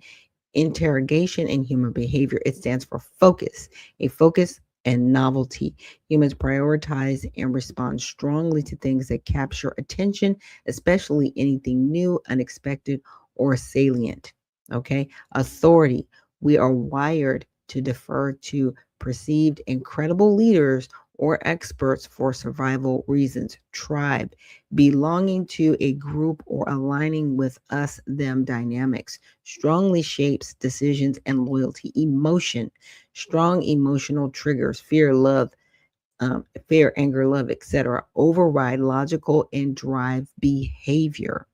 interrogation, and human behavior. It stands for focus, a focus and novelty. Humans prioritize and respond strongly to things that capture attention, especially anything new, unexpected, or salient. Okay. Authority. We are wired to defer to perceived and credible leaders or experts for survival reasons. Tribe. Belonging to a group or aligning with us-them dynamics strongly shapes decisions and loyalty. Emotion. Strong emotional triggers, fear, love, fear, anger, love, etc. override logical and drive behavior.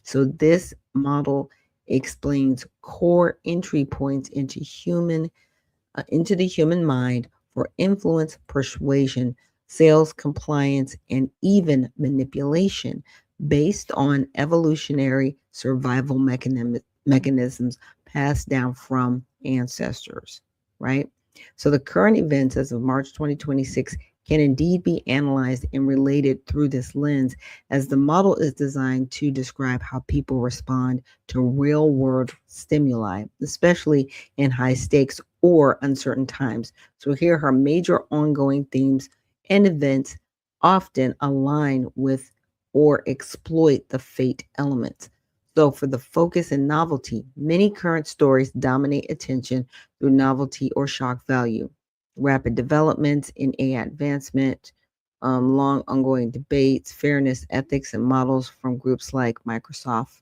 So this model explains core entry points into the human mind for influence, persuasion, sales, compliance, and even manipulation based on evolutionary survival mechanisms passed down from ancestors, right? So the current events as of March 2026 can indeed be analyzed and related through this lens, as the model is designed to describe how people respond to real-world stimuli, especially in high stakes or uncertain times. So here are major ongoing themes and events often align with or exploit the fate elements. So for the focus and novelty, many current stories dominate attention through novelty or shock value. Rapid developments in AI advancement, long ongoing debates, fairness, ethics, and models from groups like Microsoft,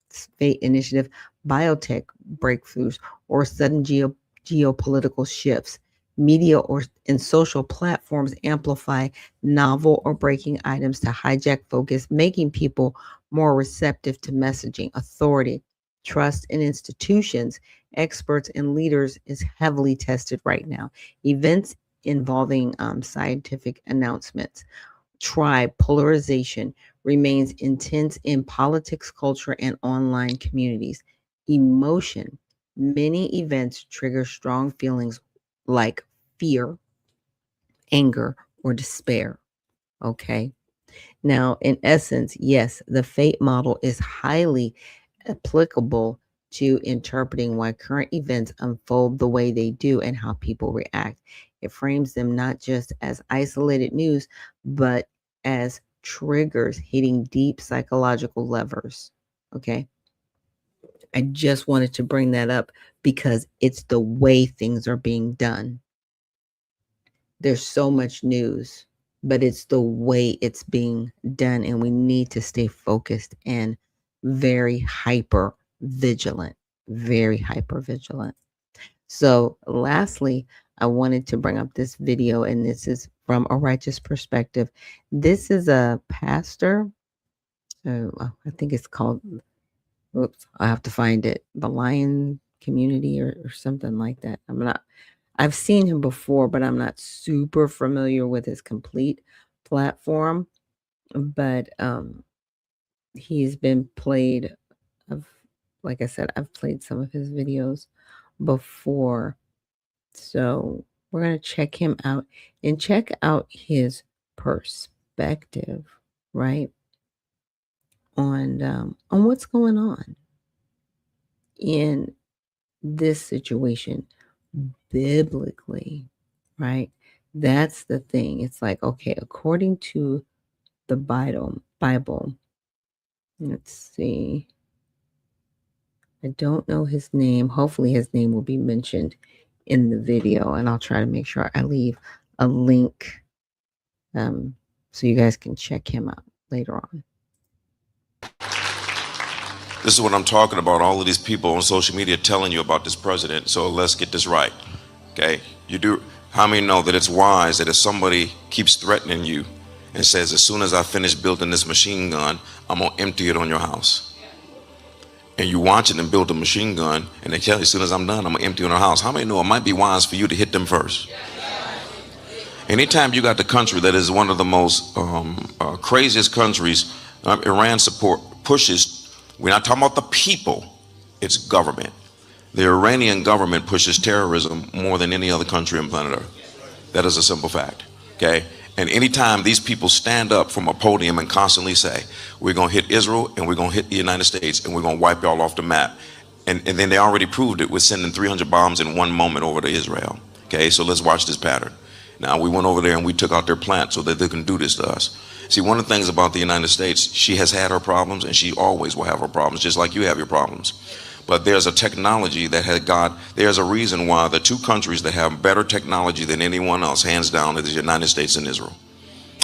Fate Initiative, biotech breakthroughs, or sudden geopolitical shifts. Media and social platforms amplify novel or breaking items to hijack focus, making people more receptive to messaging. Authority, trust in institutions, experts, and leaders is heavily tested right now. Events involving scientific announcements. Tribe polarization remains intense in politics, culture, and online communities. Emotion, many events trigger strong feelings like fear, anger, or despair. Okay. Now, in essence, yes, the fate model is highly applicable to interpreting why current events unfold the way they do and how people react. It frames them not just as isolated news, but as triggers hitting deep psychological levers. Okay. I just wanted to bring that up because it's the way things are being done. There's so much news, but it's the way it's being done, and we need to stay focused and very hyper vigilant. Very hyper vigilant. So, lastly, I wanted to bring up this video, and this is from a righteous perspective. This is a pastor. I think it's called, oops, I have to find it. The Lion Community or something like that. I've seen him before, but I'm not super familiar with his complete platform. But he's been played. Like I said, I've played some of his videos before. So we're going to check him out and check out his perspective, right? On what's going on in this situation biblically, right? That's the thing. It's like, okay, according to the Bible, let's see. I don't know his name. Hopefully his name will be mentioned in the video, and I'll try to make sure I leave a link so you guys can check him out later on. This is what I'm talking about. All of these people on social media telling you about this president. So let's get this right. Okay. How many know that it's wise that if somebody keeps threatening you and says, as soon as I finish building this machine gun, I'm going to empty it on your house. And you watching them build a machine gun and they tell you, as soon as I'm done, I'm going to empty it on your house. How many know it might be wise for you to hit them first? Anytime you got the country that is one of the most craziest countries, Iran pushes. We're not talking about the people, it's government. The Iranian government pushes terrorism more than any other country on planet Earth. That is a simple fact, okay? And anytime these people stand up from a podium and constantly say, we're going to hit Israel and we're going to hit the United States and we're going to wipe y'all off the map. And then they already proved it with sending 300 bombs in one moment over to Israel. Okay, so let's watch this pattern. Now, we went over there and we took out their plant so that they can do this to us. See, one of the things about the United States, she has had her problems and she always will have her problems, just like you have your problems. But there's a technology that there's a reason why the two countries that have better technology than anyone else, hands down, is the United States and Israel.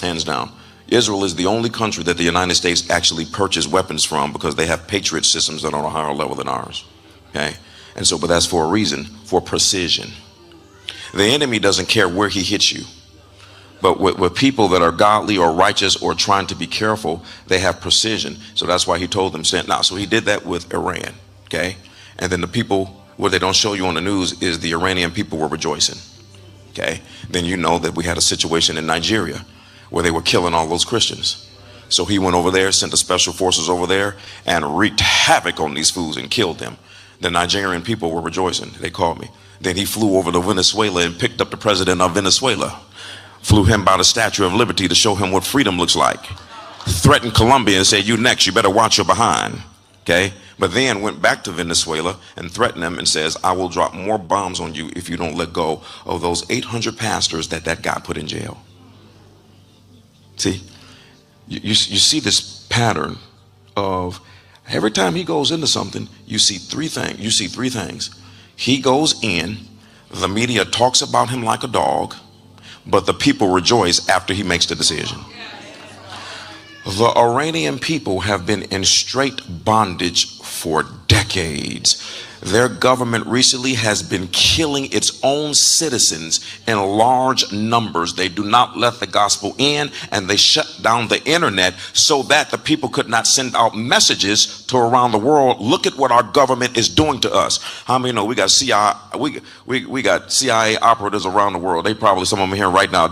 Hands down. Israel is the only country that the United States actually purchased weapons from because they have Patriot systems that are on a higher level than ours. Okay? And so, but that's for a reason, for precision. The enemy doesn't care where he hits you. But with people that are godly or righteous or trying to be careful, they have precision. So that's why he told them, so he did that with Iran, okay? And then the people, what they don't show you on the news is the Iranian people were rejoicing, okay? Then you know that we had a situation in Nigeria where they were killing all those Christians. So he went over there, sent the special forces over there and wreaked havoc on these fools and killed them. The Nigerian people were rejoicing. They called me. Then he flew over to Venezuela and picked up the president of Venezuela. Flew him by the Statue of Liberty to show him what freedom looks like. Threatened Colombia and said, you next, you better watch your behind. Okay? But then went back to Venezuela and threatened them and says, I will drop more bombs on you if you don't let go of those 800 pastors that guy put in jail. See? You see this pattern of every time he goes into something, you see three things. He goes in, the media talks about him like a dog. but the people rejoice after he makes the decision. The Iranian people have been in straight bondage for decades. Their government recently has been killing its own citizens in large numbers. They do not let the gospel in, and they shut down the internet so that the people could not send out messages to around the world. Look at what our government is doing to us. How many know we got CIA? We got CIA operatives around the world. They probably, some of them here right now.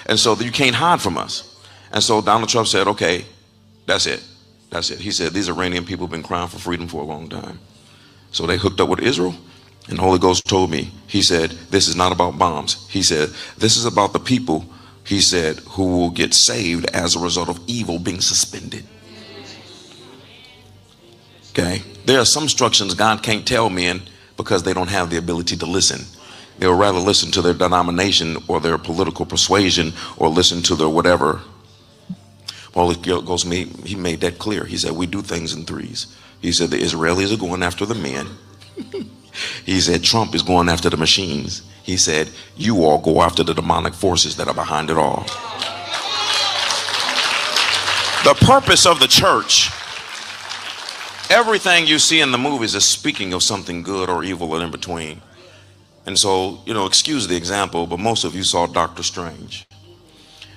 And so you can't hide from us. And so Donald Trump said, okay, that's it. That's it. He said, these Iranian people have been crying for freedom for a long time. So they hooked up with Israel, and the Holy Ghost told me, he said, this is not about bombs. He said, this is about the people, he said, who will get saved as a result of evil being suspended. Okay? There are some instructions God can't tell men because they don't have the ability to listen. They will rather listen to their denomination or their political persuasion or listen to their whatever. Holy Ghost, he made that clear. He said, we do things in threes. He said, the Israelis are going after the men. He said, Trump is going after the machines. He said, you all go after the demonic forces that are behind it all. The purpose of the church, everything you see in the movies is speaking of something good or evil or in between. And so, excuse the example, but most of you saw Doctor Strange.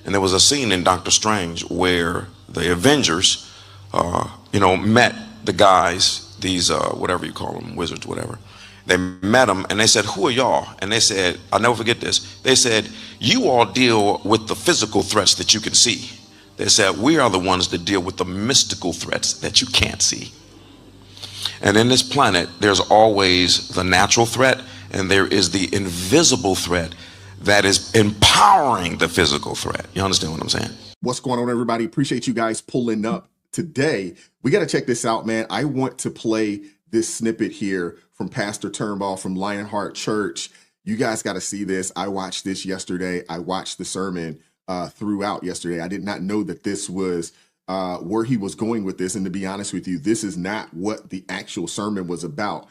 And there was a scene in Doctor Strange where the Avengers, met the guys, these, whatever you call them, wizards, whatever. They met them and they said, who are y'all? And they said, I'll never forget this. They said, you all deal with the physical threats that you can see. They said, we are the ones that deal with the mystical threats that you can't see. And in this planet, there's always the natural threat and there is the invisible threat that is empowering the physical threat. You understand what I'm saying? What's going on, everybody? Appreciate you guys pulling up today. We got to check this out, man. I want to play this snippet here from Pastor Turnbull from Lionheart Church. You guys got to see this. I watched this yesterday. I watched the sermon throughout yesterday. I did not know that this was where he was going with this. And to be honest with you, this is not what the actual sermon was about.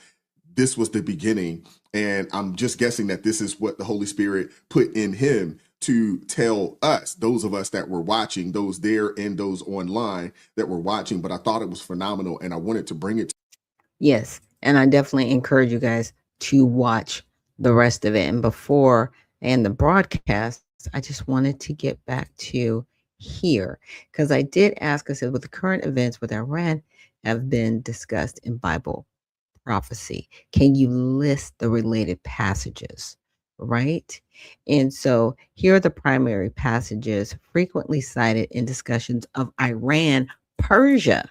This was the beginning. And I'm just guessing that this is what the Holy Spirit put in him to tell us, those of us that were watching, those there and those online that were watching. But I thought it was phenomenal and I wanted to bring it. Yes. And I definitely encourage you guys to watch the rest of it. And before and the broadcast, I just wanted to get back to here because I did ask, I said, with the current events with Iran have been discussed in Bible prophecy, can you list the related passages, right? And so here are the primary passages frequently cited in discussions of Iran, Persia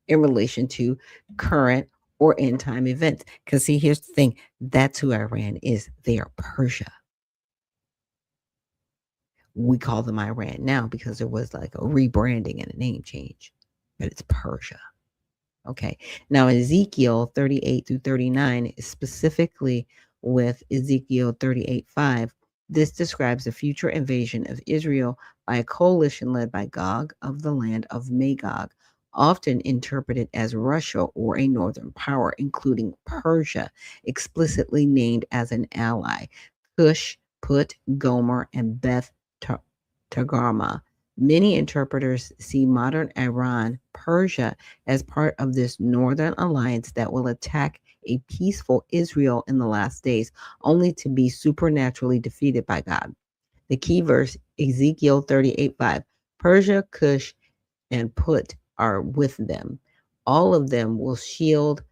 in relation to current or end time events. Because see, here's the thing, that's who Iran is. They are Persia. We call them Iran now because there was like a rebranding and a name change, but it's Persia. Okay. Now, Ezekiel 38 through 39, specifically with Ezekiel 38:5, this describes the future invasion of Israel by a coalition led by Gog of the land of Magog, often interpreted as Russia or a northern power, including Persia, explicitly named as an ally, Cush, Put, Gomer, and Beth Togarmah. Many interpreters see modern Iran, Persia, as part of this northern alliance that will attack a peaceful Israel in the last days, only to be supernaturally defeated by God. The key verse, Ezekiel 38:5, Persia, Cush, and Put are with them. All of them will shield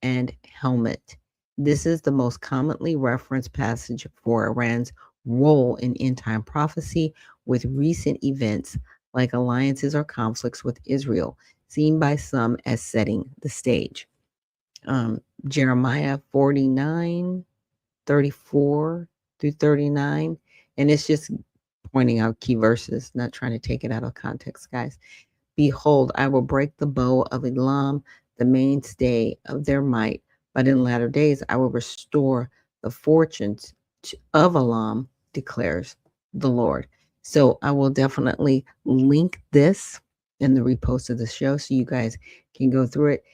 and helmet. This is the most commonly referenced passage for Iran's role in end-time prophecy, with recent events like alliances or conflicts with Israel seen by some as setting the stage. Jeremiah 49:34 through 39, and it's just pointing out key verses, not trying to take it out of context, guys. Behold, I will break the bow of Elam, the mainstay of their might, but in latter days I will restore the fortunes of Elam, declares the Lord. So I will definitely link this in the repost of the show so you guys can go through it.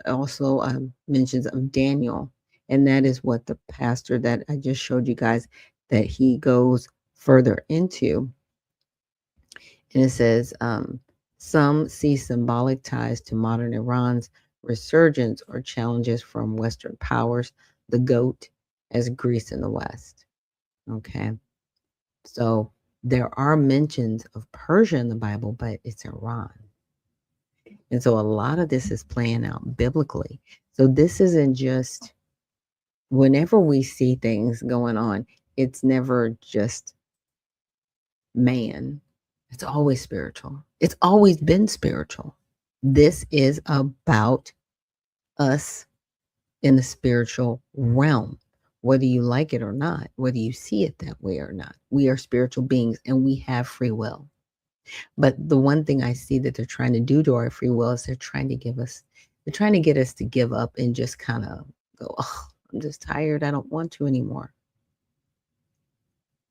Also mentions of Daniel, and that is what the pastor that I just showed you guys, that he goes further into. And it says, some see symbolic ties to modern Iran's resurgence or challenges from Western powers, the GOAT as Greece in the West. Okay. So there are mentions of Persia in the Bible, but it's Iran. And so a lot of this is playing out biblically. So this isn't just, whenever we see things going on, it's never just man. It's always spiritual. It's always been spiritual. This is about us in the spiritual realm, whether you like it or not, whether you see it that way or not. We are spiritual beings and we have free will. But the one thing I see that they're trying to do to our free will is they're trying to get us to give up and just kind of go, oh, I'm just tired. I don't want to anymore.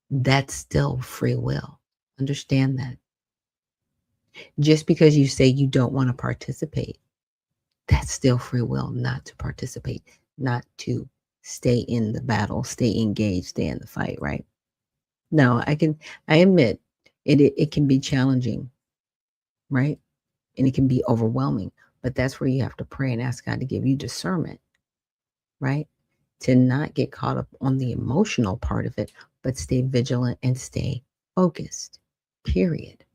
That's still free will. Understand that. Just because you say you don't want to participate, that's still free will not to participate, not to stay in the battle, stay engaged, stay in the fight, right? Now, I admit it can be challenging, right? And it can be overwhelming, but that's where you have to pray and ask God to give you discernment, right? To not get caught up on the emotional part of it, but stay vigilant and stay focused, period.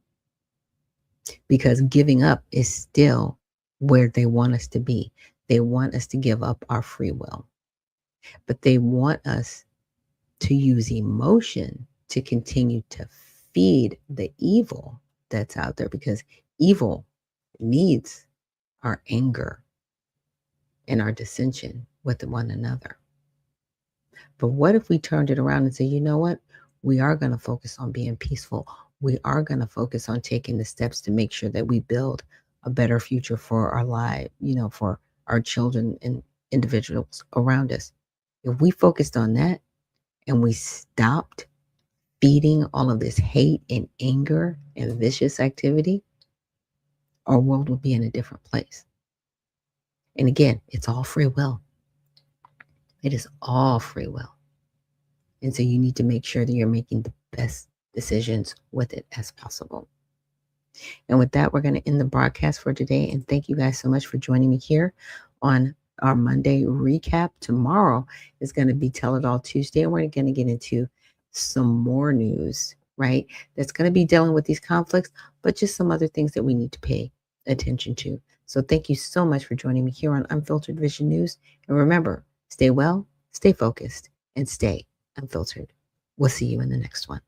Because giving up is still where they want us to be. They want us to give up our free will, but they want us to use emotion to continue to feed the evil that's out there, because evil needs our anger and our dissension with one another. But what if we turned it around and say, you know what? We are going to focus on being peaceful. We are going to focus on taking the steps to make sure that we build a better future for our lives, for our children and individuals around us. If we focused on that and we stopped feeding all of this hate and anger and vicious activity, our world would be in a different place. And again, it's all free will. It is all free will. And so you need to make sure that you're making the best decisions with it as possible. And with that, we're going to end the broadcast for today. And thank you guys so much for joining me here on our Monday recap. Tomorrow is going to be Tell It All Tuesday. And we're going to get into some more news, right? That's going to be dealing with these conflicts, but just some other things that we need to pay attention to. So thank you so much for joining me here on Unfiltered Vision News. And remember, stay well, stay focused, and stay unfiltered. We'll see you in the next one.